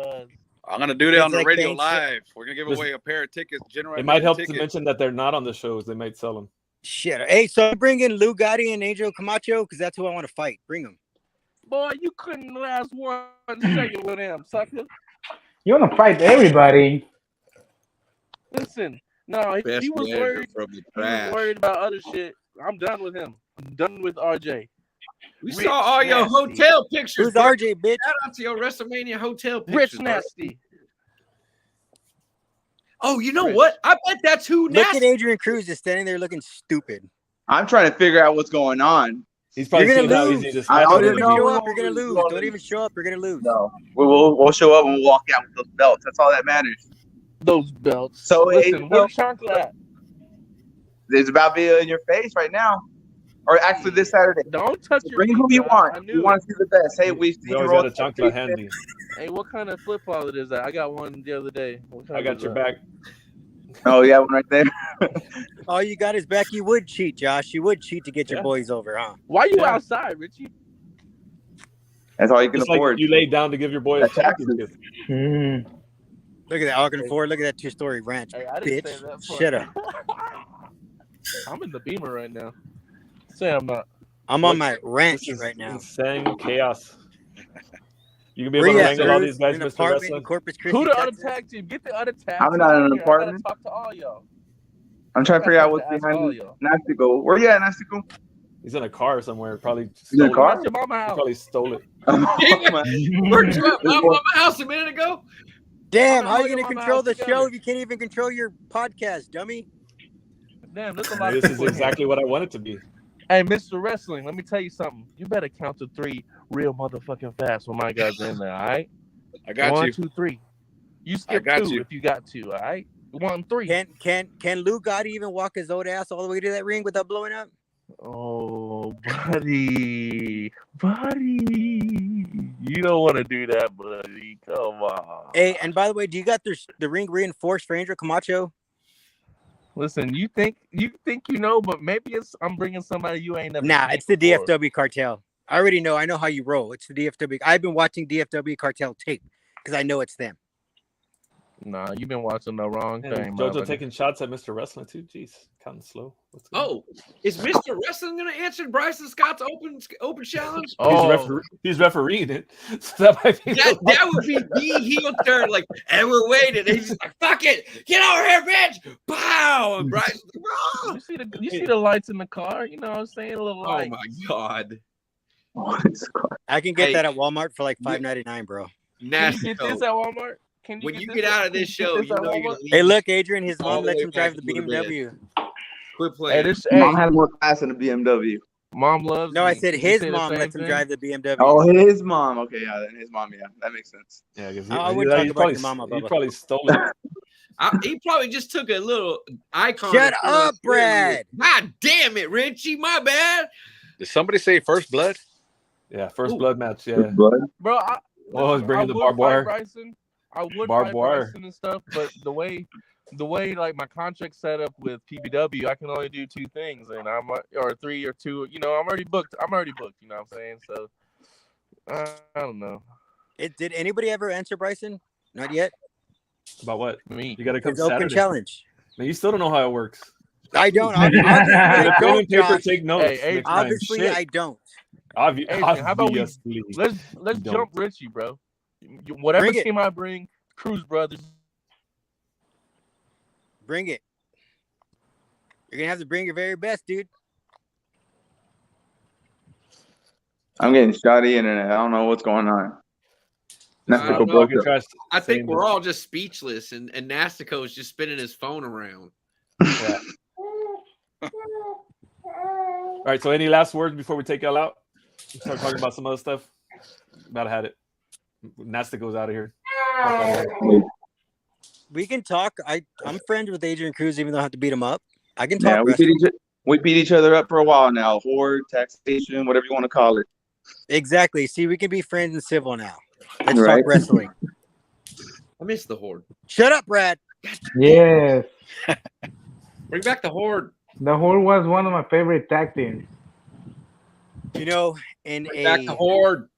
I'm gonna do that on the radio live. We're gonna give away a pair of tickets. It might help to mention that they're not on the shows. They might sell them. Shit. Hey, so bring in Lou Gotti and Angel Camacho because that's who I want to fight. Bring them. Boy, you couldn't last 1 second with him, sucker. You want to fight everybody? Listen, no, he was worried about other shit. I'm done with him. I'm done with RJ. We saw all your hotel pictures. Who's RJ, bitch? Shout out to your WrestleMania hotel pictures. Rich Nasty. Oh, you know what? I bet that's who Nasty. Look at Adrian Cruz just standing there looking stupid. I'm trying to figure out what's going on. He's probably You're gonna lose. You're gonna lose. Don't even show up. You're gonna lose. No, we'll show up and we'll walk out with those belts. That's all that matters. Those belts. So listen, where's chocolate? It's about being in your face right now. Or actually this Saturday. Don't touch your bring who you want. You want to see the best. Hey, we got a chocolate handy. Hey, what kind of flip wallet is that? I got one the other day. I got your back. Oh, you have one right there. All you got is back. You would cheat, Josh. You would cheat to get your boys over, huh? Why are you outside, Richie? That's all you can afford. Like you laid down to give your boys a championship. Look at that. All I can afford. Look at that 2-story ranch. Hey, bitch. Shut up. I'm in the Beamer right now. Say I'm not. I'm on my ranch right now. Insane chaos. You can be able to wrangle all these guys, Mr. Wrestling. Who the other tag team? Get the other tag team. I'm not in an apartment. Talk to all y'all. I'm trying to figure out what's behind Nastico. Where you at, Nastico? He's in a car somewhere. Probably in a car? Your mama house. Probably stole it. Where'd you at my mama house a minute ago? Damn, how are you going to control the show if you can't even control your podcast, dummy? Damn, that's a lot. This is exactly what I want it to be. Hey, Mr. Wrestling, let me tell you something. You better count to 3 real motherfucking fast when my guys are in there, all right? I got 1, you. 2, 3. You skip 2 if you got to, all right? 1, 3. Can Lou Gotti even walk his old ass all the way to that ring without blowing up? Oh, buddy. You don't want to do that, buddy. Come on. Hey, and by the way, do you got the ring reinforced for Angel Camacho? Listen, you think you know, but maybe I'm bringing somebody you ain't never. Nah, it's the DFW cartel. I already know. I know how you roll. It's the DFW. I've been watching DFW cartel tape because I know it's them. Nah, you've been watching the wrong thing. JoJo taking shots at Mr. Wrestling too. Jeez, counting slow. Oh, is Mr. Wrestling going to answer Bryson Scott's open challenge? Oh, he's refereeing it. So that might be that would be the heel turn. Like, and we're waiting. And he's just like, "Fuck it, get over here, bitch!" Pow! And Bryson, you see the lights in the car. You know what I'm saying? A little light. Oh my god! I can get that at Walmart for like $5.99, bro. Nasty. Can you get this at Walmart? When you get out of this show, you know you're gonna leave. Hey, look, Adrian, his mom lets him drive the BMW. Quit playing. Mom has more class than a BMW. Mom loves. No, I me. said Did you his say the mom same lets him thing? drive the BMW. Oh, his mom. Okay, yeah, then his mom. Yeah, that makes sense. Yeah, because I wouldn't talk about your mama, he Bubba. probably stole it. He probably just took a little icon. Shut and threw it up, Brad. God damn it, Richie. My bad. Did somebody say first blood? Yeah, first Ooh. blood match. Yeah. Blood. Bro, Oh, he's bringing the would barbed fight wire. Bryson. I would Barbed fight wire. Bryson and stuff, but the way like my contract set up with PBW, I can only do 2 things, and or 3 or 2. You know, I'm already booked. You know what I'm saying? So I don't know. Did anybody ever answer Bryson? Not yet. About what? Me. You got to come His open Saturday. challenge. Man, you still don't know how it works. I don't. Obviously, Get I a pen don't, and paper, Josh. take notes. Hey, next time. Obviously, Shit. I don't. Adrian, how about we Obviously. let's You don't. jump Richie, bro. Whatever Bring it. team I bring, Cruz Brothers. Bring it. You're gonna have to bring your very best, dude. I'm getting shoddy internet. I don't know what's going on. I Nastico don't know. broke You up. try I think saying we're that- all just speechless, and Nastico is just spinning his phone around. Yeah. All right. So, any last words before we take y'all out? Start talking about some other stuff. About had it. Nasta goes out of here. We can talk. I'm friends with Adrian Cruz, even though I have to beat him up. I can talk. Yeah, wrestling. we beat each other up for a while now. Horde, taxation, whatever you want to call it. Exactly. See, we can be friends and civil now. Let's Right. talk wrestling. I miss the Horde. Shut up, Brad. Yes. Bring back the Horde. The Horde was one of my favorite tag teams. You know, in Bring back the a Horde.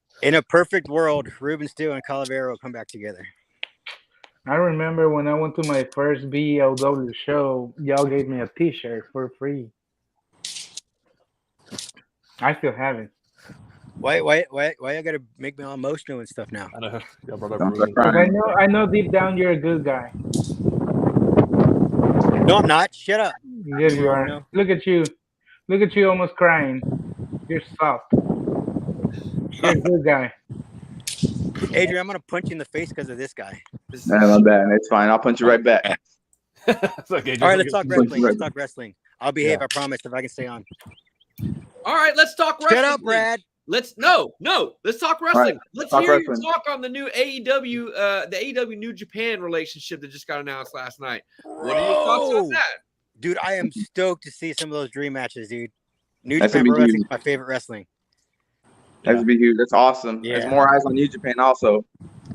perfect world, Ruben Steele and Calavera will come back together. I remember when I went to my first BLW show, y'all gave me a T-shirt for free. I still have it. Why you gotta make me all emotional and stuff now? I know. Y'all brought up Sounds Ruben. like Because I know deep down you're a good guy. No, I'm not. Shut up. Yes, you are. No. Look at you. Look at you almost crying. You're soft. You're a good guy. Adrian, I'm gonna punch you in the face because of this guy. Nah, my bad. It's fine. I'll punch you right back. It's okay, All right, just- let's talk wrestling. Let's talk wrestling. I'll behave. Yeah. I promise. If I can stay on. All right, let's talk wrestling. Shut up, Brad. Let's let's talk wrestling. Right, Let's talk hear wrestling. you talk on the new AEW, the AEW New Japan relationship that just got announced last night. What are your thoughts on Bro. that? Dude, I am stoked to see some of those dream matches, dude. New That's Japan gonna be Pro Wrestling huge. is my favorite wrestling. That's gonna be huge. That's awesome. Yeah. There's more eyes on New Japan also.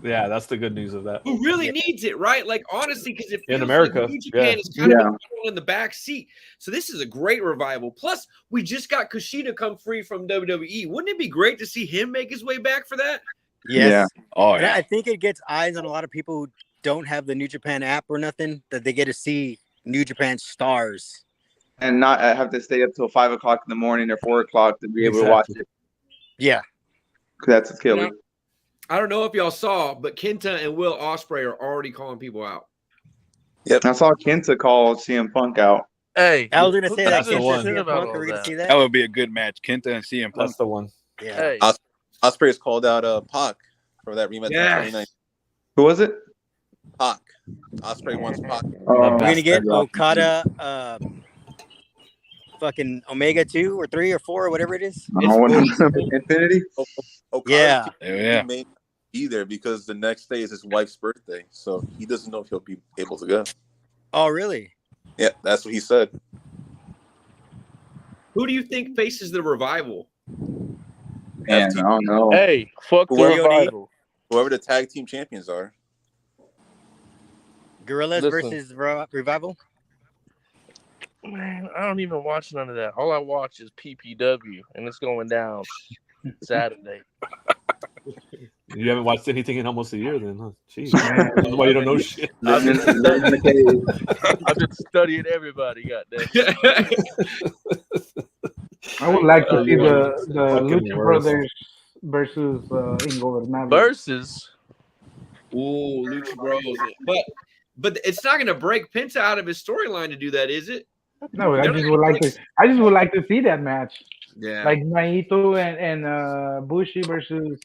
Yeah, that's the good news of that. Who really Yeah. needs it, right? Like honestly, because it feels In America, like New Japan yeah. is kind Yeah. of in the back seat. So this is a great revival. Plus, we just got Kushida come free from WWE. Wouldn't it be great to see him make his way back for that? Yes. Oh And yeah. I think it gets eyes on a lot of people who don't have the New Japan app or nothing, that they get to see New Japan stars. And not have to stay up till 5 o'clock in the morning or 4 o'clock to be able to watch Exactly. it. Yeah. 'Cause that's a killer. You know, I don't know if y'all saw, but Kenta and Will Ospreay are already calling people out. I saw Kenta call CM Punk out. Hey, I was gonna say that. That's the Kenta one. CM About Punk, all are we gonna that. see That that? would be a good match. Kenta and CM Punk. That's the one. Yeah. Hey, Ospreay's called out Pac for that rematch in Yes. 29. Who was it? Pac. Ospreay wants Pac. Oh, We're gonna get that's awesome. Okada, fucking Omega 2 or 3 or 4 or whatever it is. Infinity. Okada Yeah. Yeah. may not be there because the next day is his wife's birthday, so he doesn't know if he'll be able to go. Oh, really? Yeah, that's what he said. Who do you think faces the revival? Man, I don't know. hey, fuck the Whoever- revival. Whoever the tag team champions are. Gorillas Listen. versus Revival. Man, I don't even watch none of that. All I watch is PPW, and it's going down Saturday. You haven't watched anything in almost a year, then, huh? Jeez, that's why you don't know shit. Living in the cave. I've been studying everybody. Goddamn. I would like to see you the fucking Lucha worst. Brothers versus Ingobernable. Versus. Ooh, Lucha Bros. But it's not going to break Penta out of his storyline to do that, is it? No, I just would like to see that match. Yeah. Like Naito and Bushi versus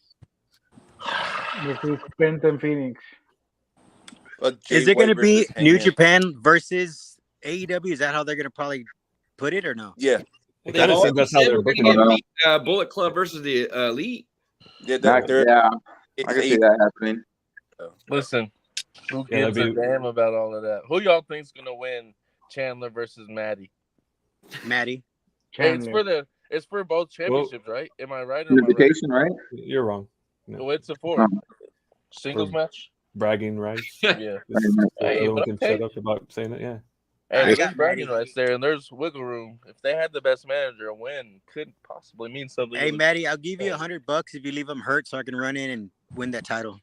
Penta and Phoenix. But Jay Is it going to White be versus New Hangman. Japan versus AEW? Is that how they're going to probably put it or no? Yeah. It kind of said that's how said they're we're booking gonna it. get Bullet Club versus the Elite. Yeah, Yeah, I can see that happening. Listen, who Yeah, gives a that'd be- damn about all of that? Who y'all think's gonna win Chandler versus Maddie? Maddie. Hey, Chandler. it's for both championships, right? Am I right? Or am I right? Unification, right? You're wrong. Oh, it's a four. Singles For- match? Bragging rights. Yeah. Hey, Everyone can okay. shut up about saying it. Yeah. Hey, I there's got bragging Maddie. rights there, and there's wiggle room. If they had the best manager, a win could possibly mean something. Hey, Maddie, I'll give you $100 if you leave him hurt so I can run in and win that title.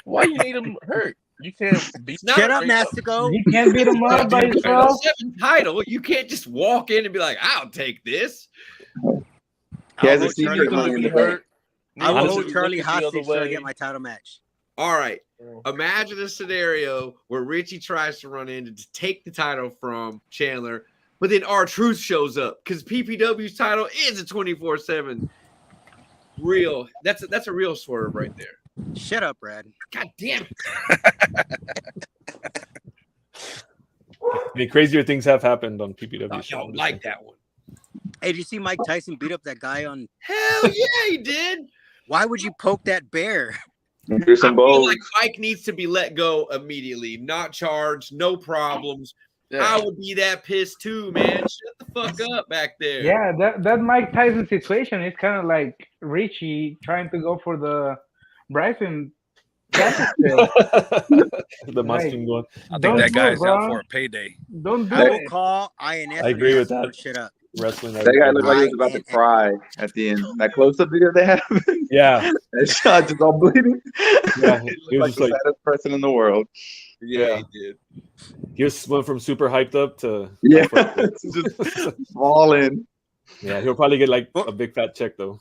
Why you need him hurt? You can't beat. Shut up, Nastico. You can't beat him up by yourself. 7 title. You can't just walk in and be like, "I'll take this." He has I'll a hold secret Charlie money in the hostage. bank. I will Honestly, hold Charlie look at the other hostage so I way. get my title match. All right. Imagine a scenario where Richie tries to run in to take the title from Chandler, but then R-Truth shows up because PPW's title is a 24/7 real. That's a real swerve right there. Shut up, Brad. God damn it. I mean, crazier things have happened on PPW. Oh, so y'all I'm just like saying. that one. Hey, did you see Mike Tyson beat up that guy on? Hell yeah, he did. Why would you poke that bear? Here's I some feel bows. like Mike needs to be let go immediately, not charged, no problems. Yeah. I would be that pissed too, man. Shut the fuck up back there. Yeah, that Mike Tyson situation is kind of like Richie trying to go for the Bryson championship. The mustang going. I Don't think that do guy it, is out bro. for a payday. Don't do I will it. call INS. I agree with that. Shut up. Wrestling. That guy looked like he was about to cry at the end. That close-up video they have. Yeah. That shot just all bleeding. Yeah. He He looked was like just the saddest person in the world. Yeah, he did. He just went from super hyped up to Yeah, just falling. Yeah, he'll probably get like a big fat check though.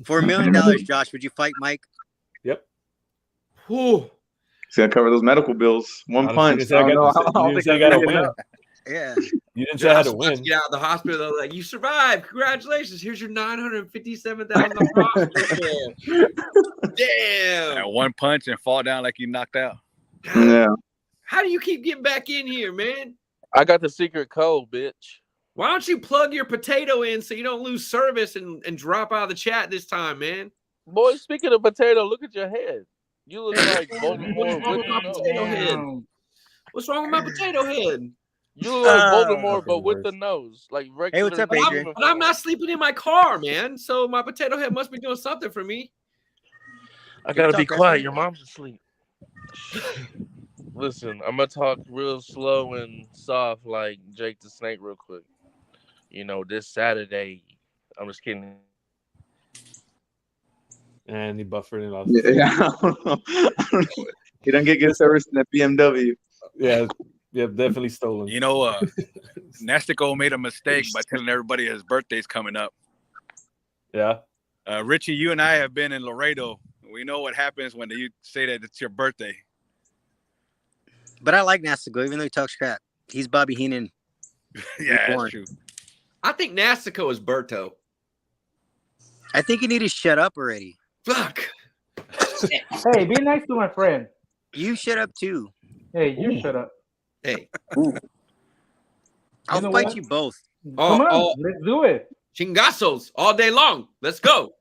For $1 million, Josh, would you fight Mike? Yep. Whew. He's gonna cover those medical bills. One punch. You didn't say I gotta win. Yeah. You didn't say I had to win. Get out of the hospital. They're like, you survived. Congratulations. Here's your $957,000. Damn. That one punch and fall down like you knocked out. Yeah. How do you keep getting back in here, man? I got the secret code, bitch. Why don't you plug your potato in so you don't lose service and drop out of the chat this time, man? Boy, speaking of potato, look at your head. You look like Voldemort with the nose. Potato head. What's wrong with my potato head? You look like Voldemort, but with the nose. Like regular. Hey, what's up, Adrian? But I'm not sleeping in my car, man. So my potato head must be doing something for me. I gotta be Talk quiet. wrestling. Your mom's asleep. Listen, I'm gonna talk real slow and soft like Jake the Snake real quick. You know, this Saturday, I'm just kidding. And he buffered it off. Yeah. I don't know. He doesn't get good service in that BMW. Yeah, definitely stolen. You know, Nastico made a mistake by telling everybody his birthday's coming up. Yeah. Richie, you and I have been in Laredo. We know what happens when you say that it's your birthday. But I like Nastico, even though he talks crap. He's Bobby Heenan. Yeah, Reborn. that's true. I think Nastico is Berto. I think you need to shut up already. Fuck. Hey, be nice to my friend. You shut up too. Hey, you shut up. Hey. I'll know fight what? you both. Come on, let's do it. Chingazos all day long. Let's go.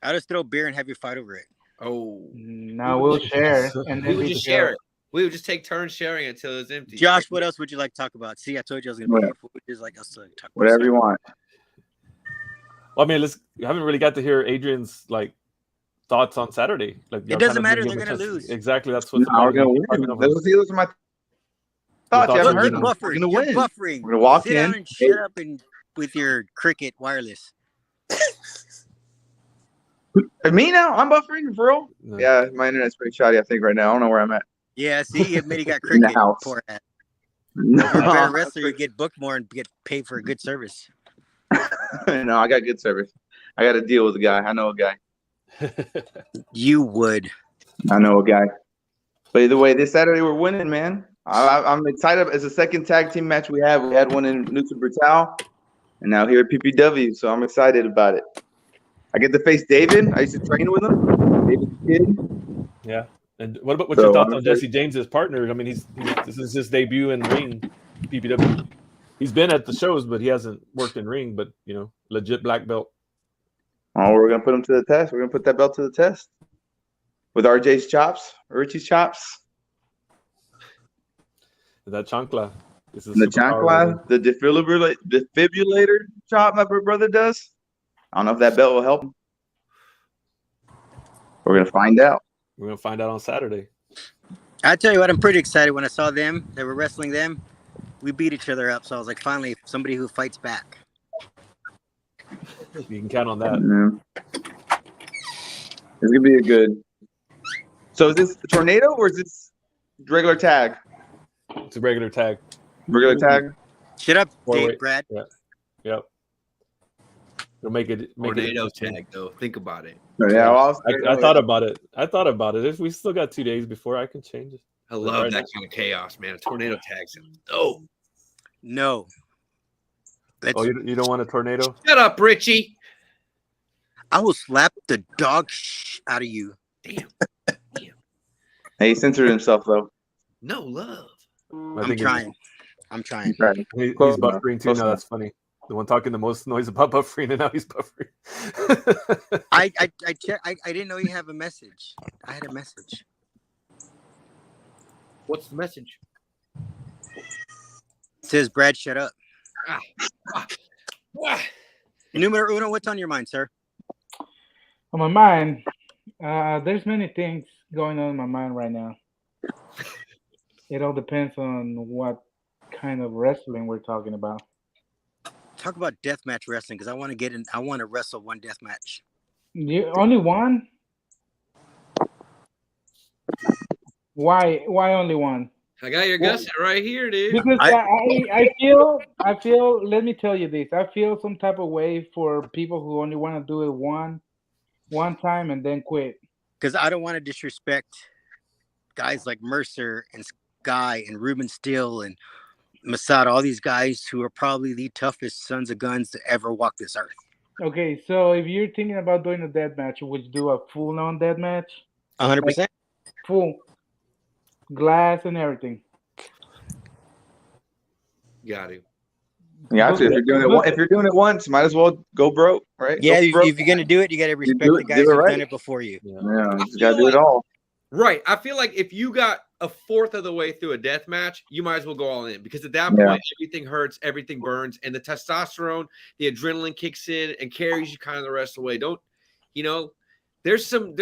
I'll just throw beer and have you fight over it. Oh. Now we'll share. And We then would we just can share go. it. We would just take turns sharing it until it's empty. Josh, what else would you like to talk about? See, I told you I was going to be here. Just like us to talk about Whatever you want. Well, I mean, we haven't really got to hear Adrian's like thoughts on Saturday. Like It doesn't matter. They're going to lose. Exactly. That's what's No, we're gonna win. Those are my thoughts. You haven't Look, heard you're them. buffering. We're You're gonna win. buffering. We're gonna walk Sit down in. and shut up and with your Cricket wireless. Me now? I'm buffering for real? No. Yeah, my internet's pretty shoddy, I think, right now. I don't know where I'm at. Yeah, see, he admitted he got In the Cricket. house. Poor ass. No, If you're a better wrestler, you get booked more and get paid for a good service. no, I got good service. I got to deal with a guy. I know a guy. You would. I know a guy. But either way, this Saturday we're winning, man. I'm excited. It's the second tag team match we have. We had one in Nusa Brutal, and now here at PPW. So I'm excited about it. I get to face David. I used to train with him. David's kid. Yeah. And what's your thoughts on Jesse James's partner? I mean, this is his debut in ring PPW. He's been at the shows, but he hasn't worked in ring. But legit black belt. Oh, we're gonna put him to the test. We're gonna put that belt to the test with RJ's chops, Richie's chops. That chancla. This is The chancla, the defibrillator chop my brother does. I don't know if that belt will help him. We're gonna find out. We're gonna find out on Saturday. I tell you what, I'm pretty excited when I saw them. They were wrestling them. We beat each other up, so I was like, finally, somebody who fights back. You can count on that. Yeah. It's gonna be a good. So is this a tornado or is this regular tag? It's a regular tag. Regular tag. Shut up, Dave, Wait. Brad. Yeah. Yep. You'll make it. Tornado tag, though. Think about it. Yeah, well, I thought about it. If we still got 2 days before, I can change it. I love that kind of chaos, man. A tornado tag sounds dope. No. You don't want a tornado? Shut up, Richie. I will slap the dog out of you. Damn. Hey, he censored himself though. No love. I'm trying. He's buffering too. No, that's funny. The one talking the most noise about buffering, and now he's buffering. I checked. I didn't know you have a message. I had a message. What's the message? It says, Brad, shut up. Numero uno, what's on your mind, sir? On my mind, there's many things going on in my mind right now. It all depends on what kind of wrestling we're talking about. Talk about deathmatch wrestling, because I want to get in. I want to wrestle one deathmatch. You only one? Why only one? I got your guess right here, dude. Because I feel. Let me tell you this. I feel some type of way for people who only want to do it one time and then quit. Because I don't want to disrespect guys like Mercer and Sky and Ruben Steele and Masada, all these guys who are probably the toughest sons of guns to ever walk this earth. Okay, so if you're thinking about doing a death match, would you do a full-on death match? 100%. Full glass and everything. Got it. Yeah, if you're doing it once, might as well go broke, right? Yeah, if you're gonna do it, you gotta respect the guys who've done it before you. Yeah, you just gotta do it all. Right. I feel like if you got a fourth of the way through a death match, you might as well go all in, because at that point, everything hurts, everything burns, and the testosterone, the adrenaline kicks in and carries you kind of the rest of the way. There's some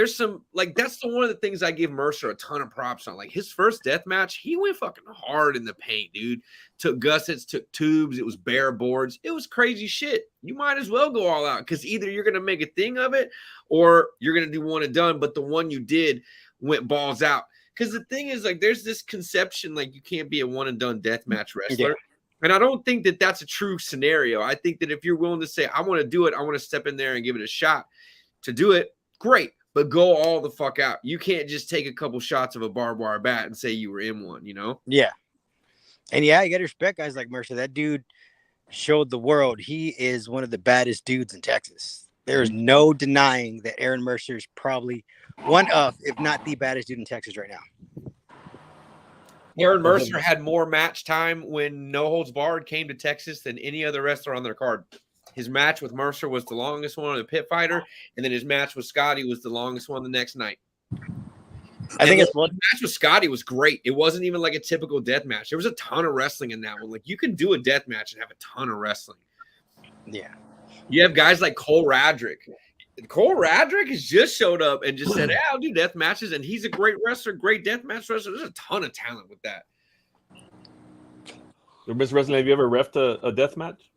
like, that's one of the things I give Mercer a ton of props on. Like, his first death match, he went fucking hard in the paint, dude. Took gussets, took tubes, it was bare boards, it was crazy shit. You might as well go all out, because either you're gonna make a thing of it or you're gonna do one and done, but the one you did went balls out. Because the thing is, like, there's this conception like you can't be a one and done deathmatch wrestler. Yeah. And I don't think that that's a true scenario. I think that if you're willing to say, I want to do it, I want to step in there and give it a shot to do it, great, but go all the fuck out. You can't just take a couple shots of a barbed wire bat and say you were in one, Yeah. And yeah, you got to respect guys like Mercer. That dude showed the world he is one of the baddest dudes in Texas. There's no denying that Aaron Mercer is probably one of, if not the baddest dude in Texas right now. Aaron Mercer had more match time when No Holds Barred came to Texas than any other wrestler on their card. His match with Mercer was the longest one of the Pit Fighter, and then his match with Scotty was the longest one the next night. I think the match with Scotty was great. It wasn't even like a typical death match. There was a ton of wrestling in that one. Like, you can do a death match and have a ton of wrestling. Yeah. You have guys like Cole Radrick. Cole Radrick has just showed up and just said, I'll do death matches, and he's a great wrestler, great death match wrestler. There's a ton of talent with that. Mr. Wrestling, have you ever reffed a death match?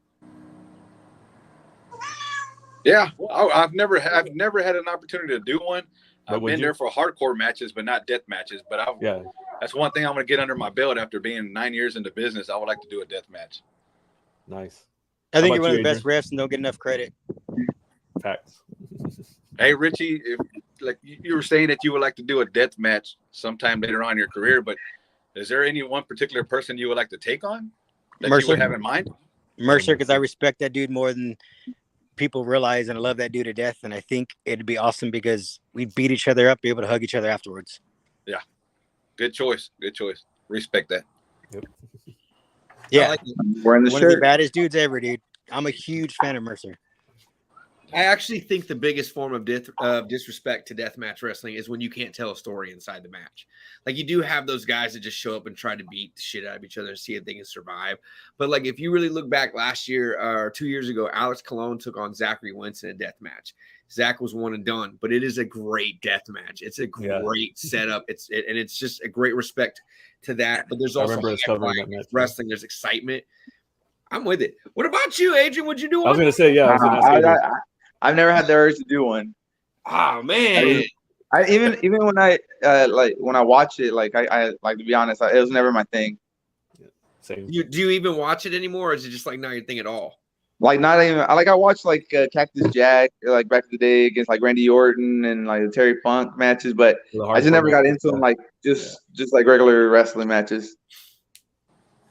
Yeah, I've never had an opportunity to do one. I've been there for hardcore matches, but not death matches. But that's one thing I'm going to get under my belt after being 9 years into business. I would like to do a death match. Nice. I think you're one of the best refs and don't get enough credit. Facts. Hey, Richie, like you were saying that you would like to do a death match sometime later on in your career, but is there any one particular person you would like to take on that Mercer. you would have in mind? Mercer, because I respect that dude more than people realize, and I love that dude to death. And I think it'd be awesome because we beat each other up, be able to hug each other afterwards. Yeah. Good choice. Good choice. Respect that. Yep. Yeah, like it. Wearing the one of the shirt. baddest dudes ever, dude. I'm a huge fan of Mercer. I actually think the biggest form of disrespect to deathmatch wrestling is when you can't tell a story inside the match. Like, you do have those guys that just show up and try to beat the shit out of each other and see if they can survive. But like, if you really look back last year or 2 years ago, Alex Colon took on Zachary Wentz in a death match. Zach was one and done, but it is a great death match. It's a great setup. It's just a great respect to that. But there's also wrestling. There's excitement. I'm with it. What about you, Adrian? Would you do one? I was going to say, I was going to ask I've never had the urge to do one. Oh man! I even when I when I watch it, I like, to be honest, it was never my thing. Same. Do you even watch it anymore, or is it just like not your thing at all? Like, not even. I watched Cactus Jack back in the day against like Randy Orton and like the Terry Funk matches, but I just never got into them just like regular wrestling matches.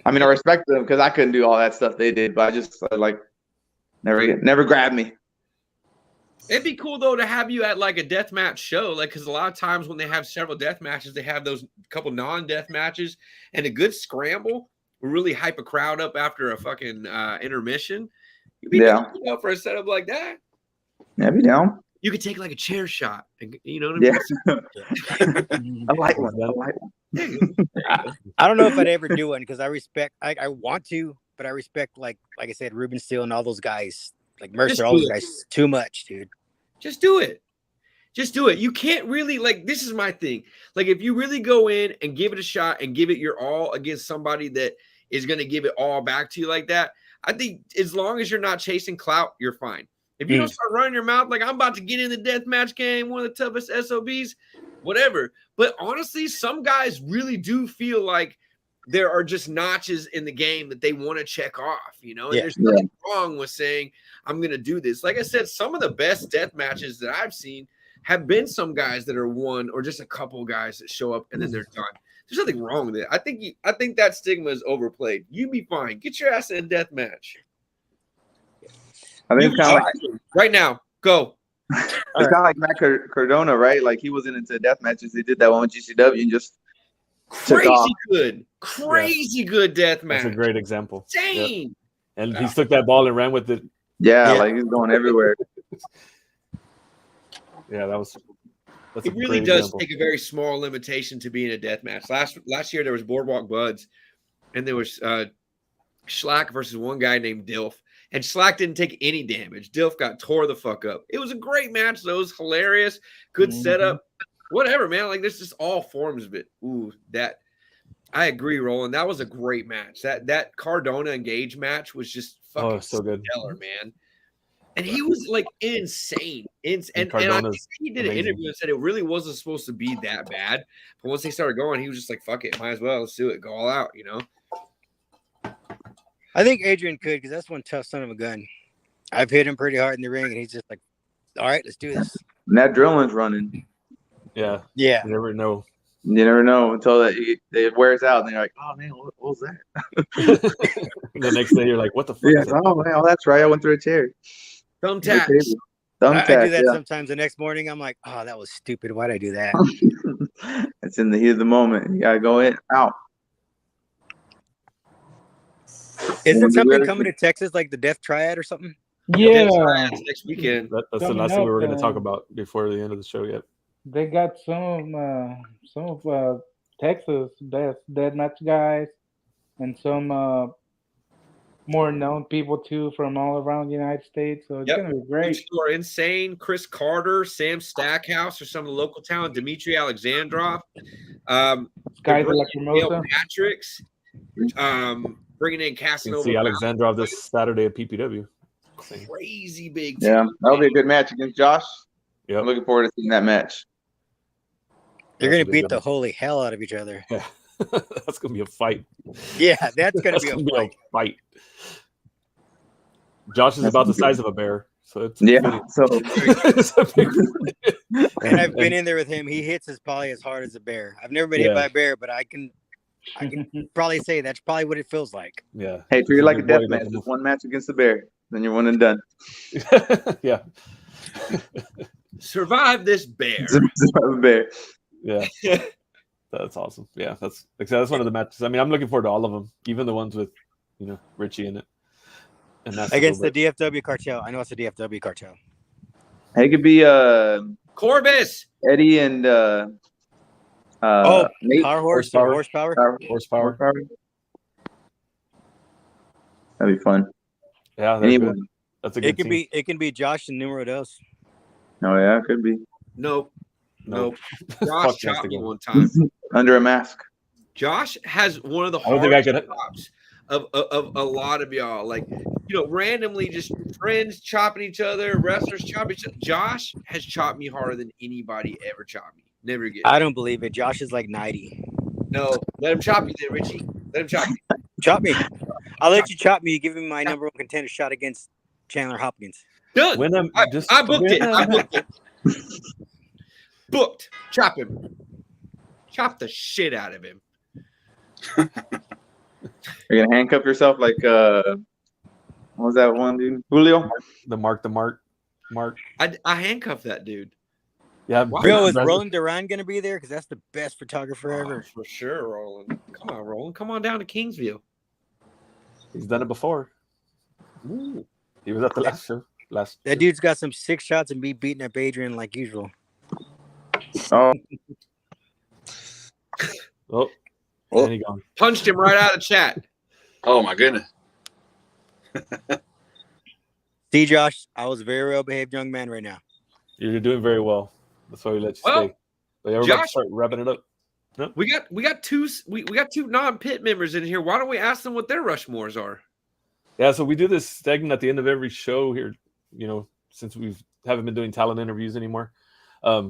I mean, I respect them because I couldn't do all that stuff they did, but I just never grabbed me. It'd be cool though to have you at like a death match show, like, because a lot of times when they have several death matches, they have those couple non-death matches and a good scramble will really hype a crowd up after a fucking intermission. You'd be down for a setup like that. Yeah, be down. You could take like a chair shot, and, you know what I mean? I like one. I don't know if I'd ever do one because I want to, but I respect like I said, Ruben Steele and all those guys, like Mercer, all those guys, too much, dude. Just do it. Just do it. You can't really, like, this is my thing. Like, if you really go in and give it a shot and give it your all against somebody that is going to give it all back to you like that, I think as long as you're not chasing clout, you're fine. If you don't start running your mouth like, I'm about to get in the deathmatch game, one of the toughest SOBs, whatever. But honestly, some guys really do feel like there are just notches in the game that they want to check off, you know? And there's nothing wrong with saying, I'm going to do this. Like I said, some of the best death matches that I've seen have been some guys that are one or just a couple guys that show up and then they're done. There's nothing wrong with it. I think that stigma is overplayed. You be fine. Get your ass in a death match. I think it's kind of like right now. Go. It's kind of like Matt Cardona, right? Like, he wasn't into death matches. He did that one with GCW and just crazy good death match. That's a great example. Insane. Yep. And he took that ball and ran with it. Yeah, like he's going everywhere. Yeah, that's it really does take a very small limitation to be in a death match. Last year there was Boardwalk Buds, and there was Schlack versus one guy named Dilf. And Slack didn't take any damage. Dilf got tore the fuck up. It was a great match, though. It was hilarious. Good setup. Whatever, man. Like, there's just all forms of it. Ooh, that. I agree, Roland. That was a great match. That Cardona Engage match was just fucking so good. stellar, man. And he was, like, insane. And I think he did an interview and said it really wasn't supposed to be that bad. But once they started going, he was just like, fuck it. Might as well. Let's do it. Go all out, you know? I think Adrian could, because that's one tough son of a gun. I've hit him pretty hard in the ring, and he's just like, all right, let's do this. And that adrenaline's running. Yeah. Yeah. You never know. You never know until it wears out, and you're like, oh, man, what was that? The next day, you're like, what the fuck? Yeah, oh, man, that's right. I went through a chair. Thumbtack. I do that sometimes. The next morning, I'm like, oh, that was stupid. Why'd I do that? It's in the heat of the moment. You got to go in, out. Isn't something coming to Texas, like the Death Triad or something? Yeah. Next weekend. That's the last thing we were going to talk about before the end of the show yet. They got some of Texas best dead match guys and some more known people too from all around the United States. So it's gonna be great. People are insane. Chris Carter, Sam Stackhouse, or some of the local talent. Dimitri Alexandrov, Guys like Hermosa. Patrick's, bringing in Casanova. See Alexandrov this Saturday at PPW. Crazy big. Yeah, that'll be a good match against Josh. Yep. I'm looking forward to seeing that match. They're going to beat the holy hell out of each other. Yeah. That's going to be a fight. Yeah, that's going to be a fight. Josh is about the size of a bear. So it's and I've been in there with him. He hits us probably as hard as a bear. I've never been hit by a bear, but I can probably say that's probably what it feels like. Yeah. Hey, treat it like a death match. Just one match against the bear. Then you're one and done. Yeah. Survive this bear. Survive a bear. Yeah. That's awesome. Yeah, that's one of the matches. I mean, I'm looking forward to all of them, even the ones with Richie in it. And that's against the DFW cartel. I know it's the DFW cartel. It could be Corbis, Eddie and Nate. Power horsepower. That'd be fun. Yeah, anyone. That's a good team. It can be Josh and Numero Dos. Oh yeah, it could be. Nope. Josh chopped me one time under a mask. Josh has one of the hardest chops of a lot of y'all. Like, randomly just friends chopping each other, wrestlers chopping each other. Josh has chopped me harder than anybody ever chopped me. Never again. I don't believe it. Josh is like 90. No, let him chop you then, Richie. Let him chop you. Chop me. I'll let you chop me. You give me my number one contender shot against Chandler Hopkins. Done. I booked it. I booked it. Booked. Chop him. Chop the shit out of him. You're gonna handcuff yourself like what was that one dude? Julio? The Mark. I handcuffed that dude. Yeah. Bill, is Roland Duran gonna be there? Because that's the best photographer ever. For sure, Roland. Come on, Roland. Come on down to Kingsville. He's done it before. Ooh. He was at the last show. That dude's got some 6 shots and be beating up Adrian like usual. Oh. And he gone. Punched him right out of chat. Oh my goodness. See, Josh, I was a very well-behaved young man right now. You're doing very well. That's why we let you stay. But everybody Josh, start wrapping it up. No? We got two non-pit members in here. Why don't we ask them what their Rushmores are? Yeah, so we do this segment at the end of every show here. Since we haven't been doing talent interviews anymore,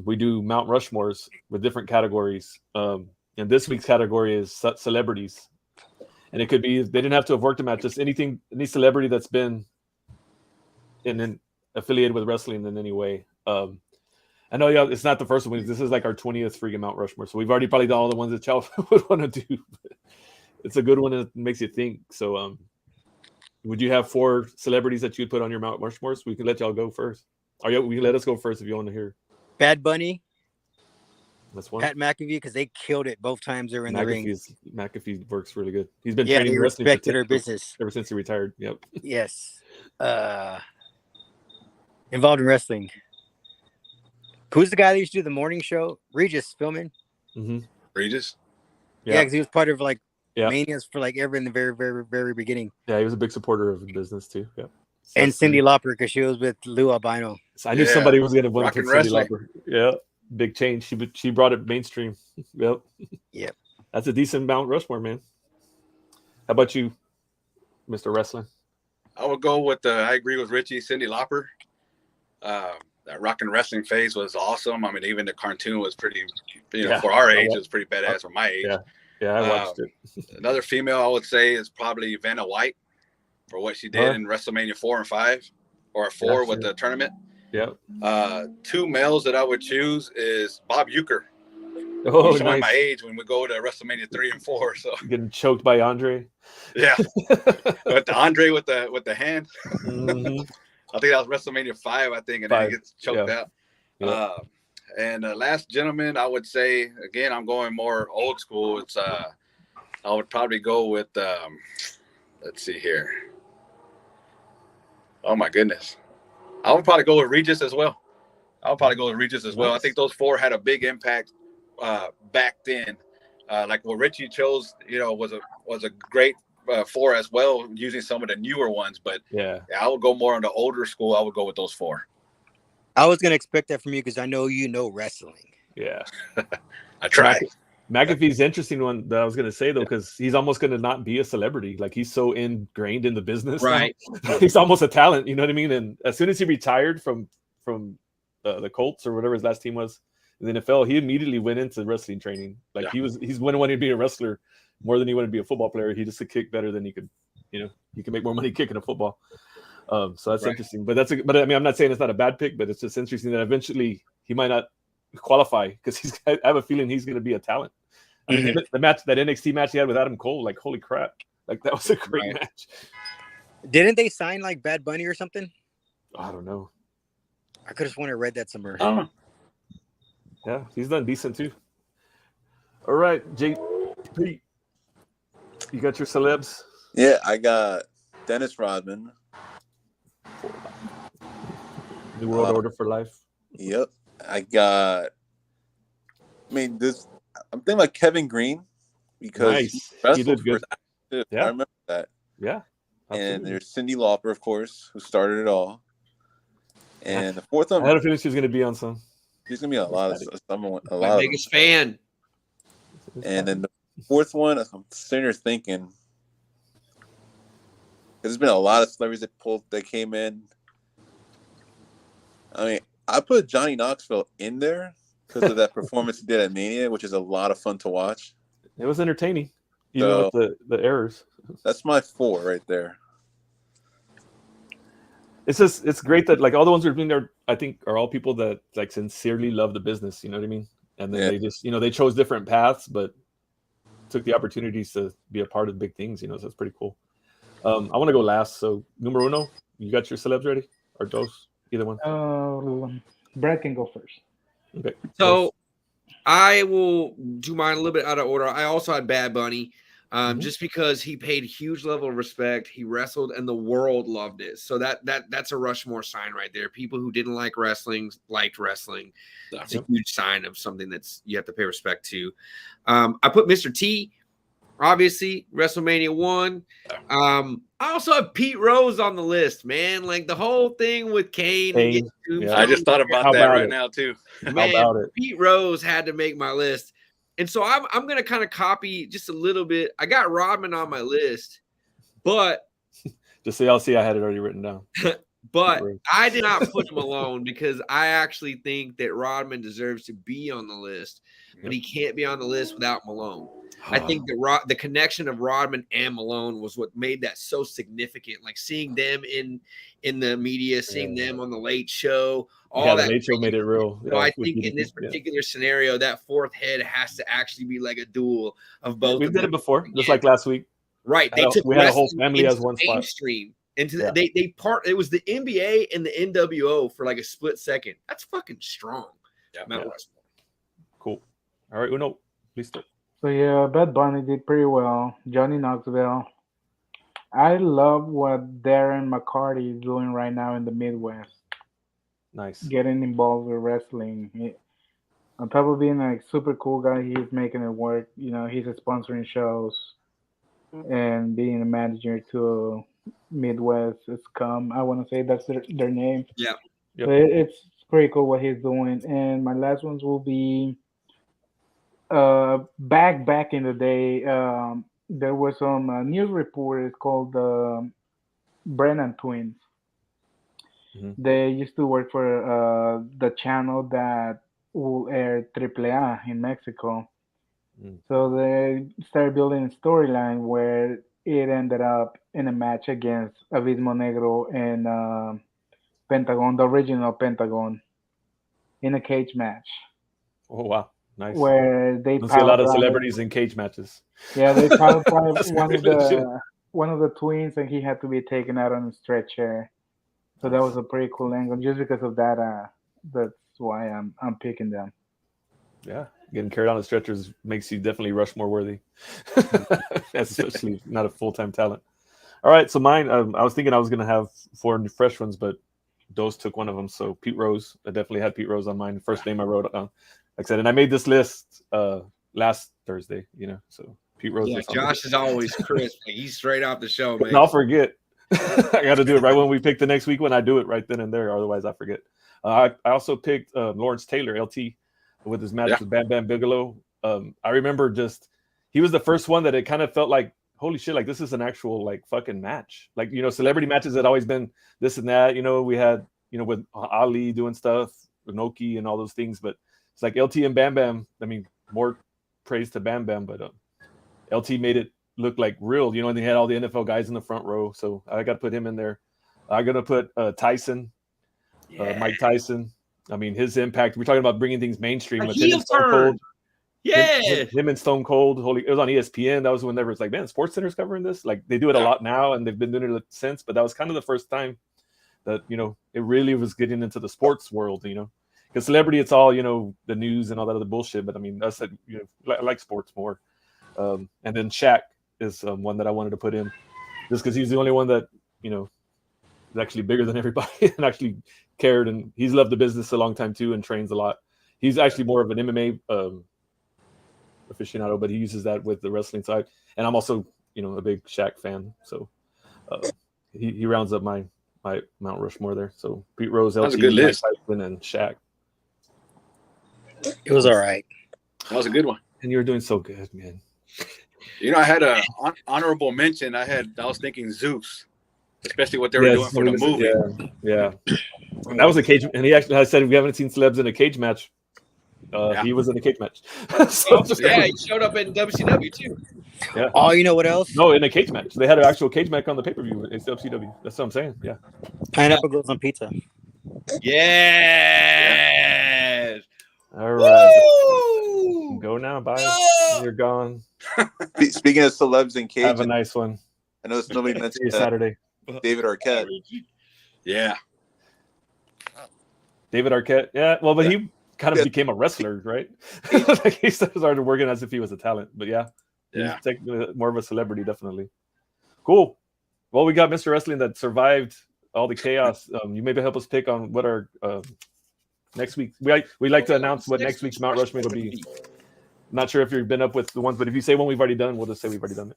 we do Mount Rushmores with different categories. And this week's category is celebrities, and it could be they didn't have to have worked them at just any celebrity that's been affiliated with wrestling in any way. I know it's not the first one. This is like our 20th freaking Mount Rushmore, so we've already probably done all the ones that y'all would want to do. It's a good one and it makes you think. So, would you have 4 celebrities that you'd put on your Mount Rushmores? We can let y'all go first. Or we can let us go first if you want to hear. Bad Bunny. That's one. Pat McAfee, because they killed it both times they were in the ring. McAfee works really good. He's been training they wrestling respected her business ever since he retired. Yep. Yes. Involved in wrestling. Who's the guy that used to do the morning show? Regis filming. Mm-hmm. Regis. Yeah, because he was part of Manias for ever in the very, very, very beginning. Yeah, he was a big supporter of the business too. Yeah. So and Cyndi Lauper, because she was with Lou Albino. So I knew somebody was going to win for Cyndi Lauper. Yeah, big change. She brought it mainstream. Yep. Yep. That's a decent Mount Rushmore, man. How about you, Mr. Wrestling? I would go with I agree with Richie, Cyndi Lauper. That rock and wrestling phase was awesome. I mean, even the cartoon was pretty, for our age, it was pretty badass for my age. Yeah, I watched it. Another female I would say is probably Vanna White for what she did in WrestleMania 4 and 5 or 4 with the tournament. Yeah. 2 males that I would choose is Bob Uecker. Oh, he's nice. my age when we go to WrestleMania 3 and 4. So getting choked by Andre. Yeah. With the Andre with the hand. Mm-hmm. I think that was WrestleMania 5, I think, and then he gets choked out. Yeah. And last gentleman, I would say, again, I'm going more old school. It's I would probably go with let's see here. Oh my goodness. I would probably go with Regis as well. I think those 4 had a big impact back then. Like what Richie chose, was a great 4 as well, using some of the newer ones. But yeah, I would go more on the older school. I would go with those 4. I was gonna expect that from you because I know you know wrestling. Yeah, I tried. McAfee's interesting one that I was gonna say though, because he's almost gonna not be a celebrity. Like he's so ingrained in the business, right? He's almost a talent. You know what I mean? And as soon as he retired from the Colts or whatever his last team was in the NFL, he immediately went into wrestling training. Like he's wanted to be a wrestler more than he wanted to be a football player. He just could kick better than he could. He can make more money kicking a football. So that's interesting. But but I mean, I'm not saying it's not a bad pick, but it's just interesting that eventually he might not qualify because I have a feeling he's going to be a talent. I mean, the match, that NXT match he had with Adam Cole, like holy crap, like that was a great match. Didn't they sign like Bad Bunny or something? I don't know. I could have sworn I read that somewhere. Yeah, he's done decent too. All right, JP, you got your celebs. Yeah, I got Dennis Rodman. New World Order for life. Yep. I got. I mean, I'm thinking about Kevin Green because he wrestled for that. Yeah. I remember that. Yeah. Absolutely. And there's Cyndi Lauper, of course, who started it all. And the fourth one, I had a feeling she was going to be on some. She's going to be on a lot of My biggest fan. And then the fourth one, I'm sitting there thinking, there's been a lot of celebrities that came in. I mean, I put Johnny Knoxville in there because of that performance he did at Mania, which is a lot of fun to watch. It was entertaining, even with the errors. That's my 4 right there. It's great that like all the ones we're doing there, I think, are all people that like sincerely love the business. You know what I mean? And then they just, they chose different paths, but took the opportunities to be a part of big things. So it's pretty cool. I want to go last. So numero uno, you got your celebs ready or dos? Either one. Brad can go first. Okay. So I will do mine a little bit out of order. I also had Bad Bunny. Just because he paid huge level of respect, he wrestled, and the world loved it. So that's a Rushmore sign right there. People who didn't like wrestling liked wrestling. That's a huge sign of something you have to pay respect to. I put Mr. T, obviously WrestleMania 1. I also have Pete Rose on the list, man. Like the whole thing with Kane. I just thought about that right now too. Man, Pete Rose had to make my list. And so I'm going to kind of copy just a little bit. I got Rodman on my list, but just so y'all see, I had it already written down. But I did not put him alone because I actually think that Rodman deserves to be on the list, but he can't be on the list without Malone. I think the connection of Rodman and Malone was what made that so significant. Like seeing them in the media, seeing them on the Late Show. All that Late Show made it real. So I think in this particular scenario, that fourth head has to actually be like a duel of both. We've did it before, just like last week. Right. We had a whole family as one spot. Mainstream. It was the NBA and the NWO for like a split second. That's fucking strong. Yeah. Cool. All right, Uno, please start. So yeah, Bad Bunny did pretty well. Johnny Knoxville. I love what Darren McCarty is doing right now in the Midwest. Nice. Getting involved with wrestling. On top of being a super cool guy, he's making it work. He's sponsoring shows and being a manager to Midwest. It's come. I want to say that's their name. Yeah. Yep. So it's pretty cool what he's doing. And my last ones will be back in the day. There was some news reporters called Brennan Twins. Mm-hmm. They used to work for the channel that will air AAA in Mexico. So they started building a storyline where it ended up in a match against Abismo Negro and Pentagon, the original Pentagon, in a cage match. Oh, wow. Nice. Where they see a lot of celebrities in cage matches. Yeah, they powered one of the twins, and he had to be taken out on a stretcher. So that was a pretty cool angle. Just because of that, that's why I'm picking them. Yeah, getting carried on the stretchers makes you definitely Rushmore worthy, especially not a full-time talent. All right, so mine. I was thinking I was going to have 4 fresh ones, but Dos took one of them. So Pete Rose, I definitely had Pete Rose on mine. First name I wrote on. Like I said, and I made this list last Thursday. So Pete Rose. Yeah, Josh is always crisp. He's straight off the show, man. And I'll forget. I got to do it right when we pick the next week. When I do it right then and there, otherwise I forget. I also picked Lawrence Taylor, LT, with his match with Bam Bam Bigelow. I remember he was the first one that it kind of felt like, holy shit, like this is an actual like fucking match. Like, celebrity matches had always been this and that. We had, with Ali doing stuff, Inoki and all those things. But it's like LT and Bam Bam. I mean, more praise to Bam Bam, but LT made it look like real, and they had all the NFL guys in the front row. So I got to put him in there. I'm going to put Tyson, Mike Tyson. I mean, his impact. We're talking about bringing things mainstream. With him and Stone Cold. Yeah. Him and Stone Cold. It was on ESPN. That was when there was like, man, SportsCenter's covering this. Like they do it a lot now, and they've been doing it since. But that was kind of the first time that, it really was getting into the sports world, Because celebrity, it's all, the news and all that other bullshit. But I mean, I said, I like sports more. And then Shaq is one that I wanted to put in. just because he's the only one that is actually bigger than everybody and actually cared, and he's loved the business a long time too and trains a lot. He's actually more of an MMA aficionado, but he uses that with the wrestling side. And I'm also a big Shaq fan, so he rounds up my Mount Rushmore there. So Pete Rose, LT, that was a good list. And Shaq. It was all right. That was a good one. And you were doing so good, man. I had a honorable mention. I was thinking Zeus, especially what they were doing for the movie. Yeah. And that was a cage, and he actually said we haven't seen celebs in a cage match. He was in a cage match. He showed up in WCW too. Yeah. Oh, you know what else? No, in a cage match. They had an actual cage match on the pay-per-view. It's WCW. That's what I'm saying. Yeah. Pineapple goes on pizza. Yes. All right. Go now. Bye. You're gone. Speaking of celebs in cage, have a nice one. I know nobody mentioned Saturday. David Arquette. Yeah. David Arquette. Yeah. Well, but he kind of became a wrestler, right? Like he started working as if he was a talent. But he's more of a celebrity, definitely. Cool. Well, we got Mr. Wrestling that survived all the chaos. You maybe help us pick on what our next week. We like to announce what next week's Mount Rushmore will be. Not sure if you've been up with the ones, but if you say one we've already done, we'll just say we've already done it.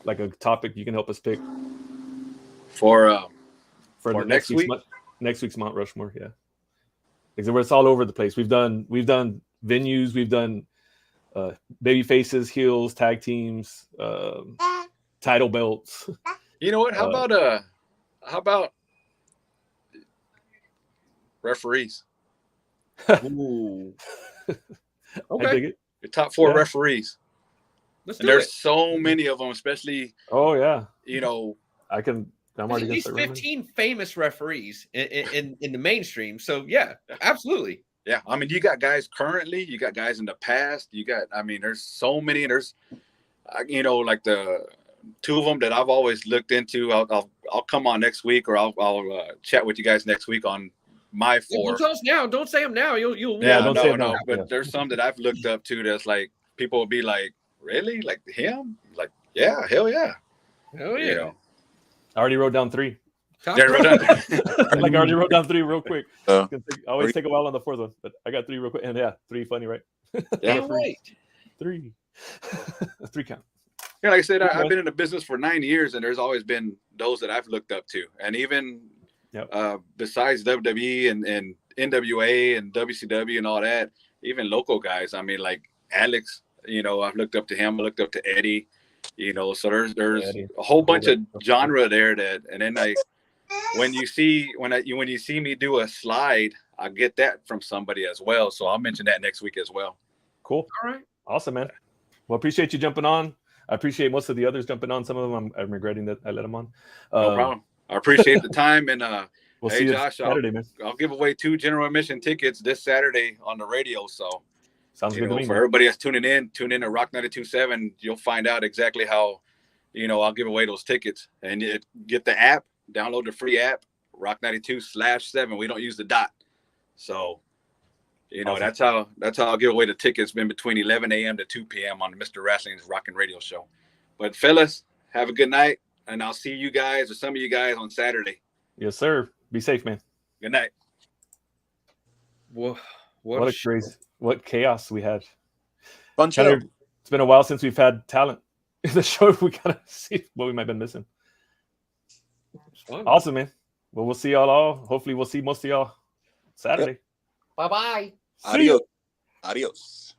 Like a topic you can help us pick for next week. Next week's Mount Rushmore, yeah. Because it's all over the place. We've done venues, we've done baby faces, heels, tag teams, title belts. You know what? How about referees? Ooh. Okay. I dig it. The top 4 referees. There's so many of them, especially. Oh yeah. I can. I'm already at least 15 famous referees in the mainstream. So yeah, absolutely. Yeah, I mean, you got guys currently, you got guys in the past, there's so many. There's, like the 2 of them that I've always looked into. I'll come on next week, or I'll chat with you guys next week on my 4. Well, tell us now. Don't say them now. You'll. Yeah, don't say no. But there's some that I've looked up to that's like people will be like, really, like him? Like, yeah, hell yeah. I already wrote down 3. I already wrote down 3 real quick. I always take a while on the 4th one, but I got 3 real quick. And 3 funny, right? Yeah, right. 3. 3 count. Yeah, like I said, I've been in the business for 9 years, and there's always been those that I've looked up to. And even besides WWE and NWA and WCW and all that, even local guys. I mean, like Alex, I've looked up to him. I looked up to Eddie. So there's a whole bunch of genre there and then when you see me do a slide, I get that from somebody as well. So I'll mention that next week as well. Cool. All right. Awesome, man. Well, appreciate you jumping on. I appreciate most of the others jumping on. Some of them I'm regretting that I let them on. No problem. I appreciate the time, and we'll see you Josh, Saturday, man. I'll give away 2 general admission tickets this Saturday on the radio. So sounds good to me. For everybody that's tune in to Rock 92.7. You'll find out exactly how, I'll give away those tickets. And get the app, download the free app, Rock 92/7. We don't use the dot. So, awesome. that's how I'll give away the tickets. Been between 11 a.m. to 2 p.m. on Mr. Wrestling's Rockin' Radio Show. But fellas, have a good night, and I'll see you guys or some of you guys on Saturday. Yes, sir. Be safe, man. Good night. What a crazy, what chaos we had. Fun show. It's been a while since we've had talent in the show. We gotta see what we might have been missing. Awesome, man. Well, we'll see y'all all. Hopefully, we'll see most of y'all Saturday. Bye-bye. Adios. Adios.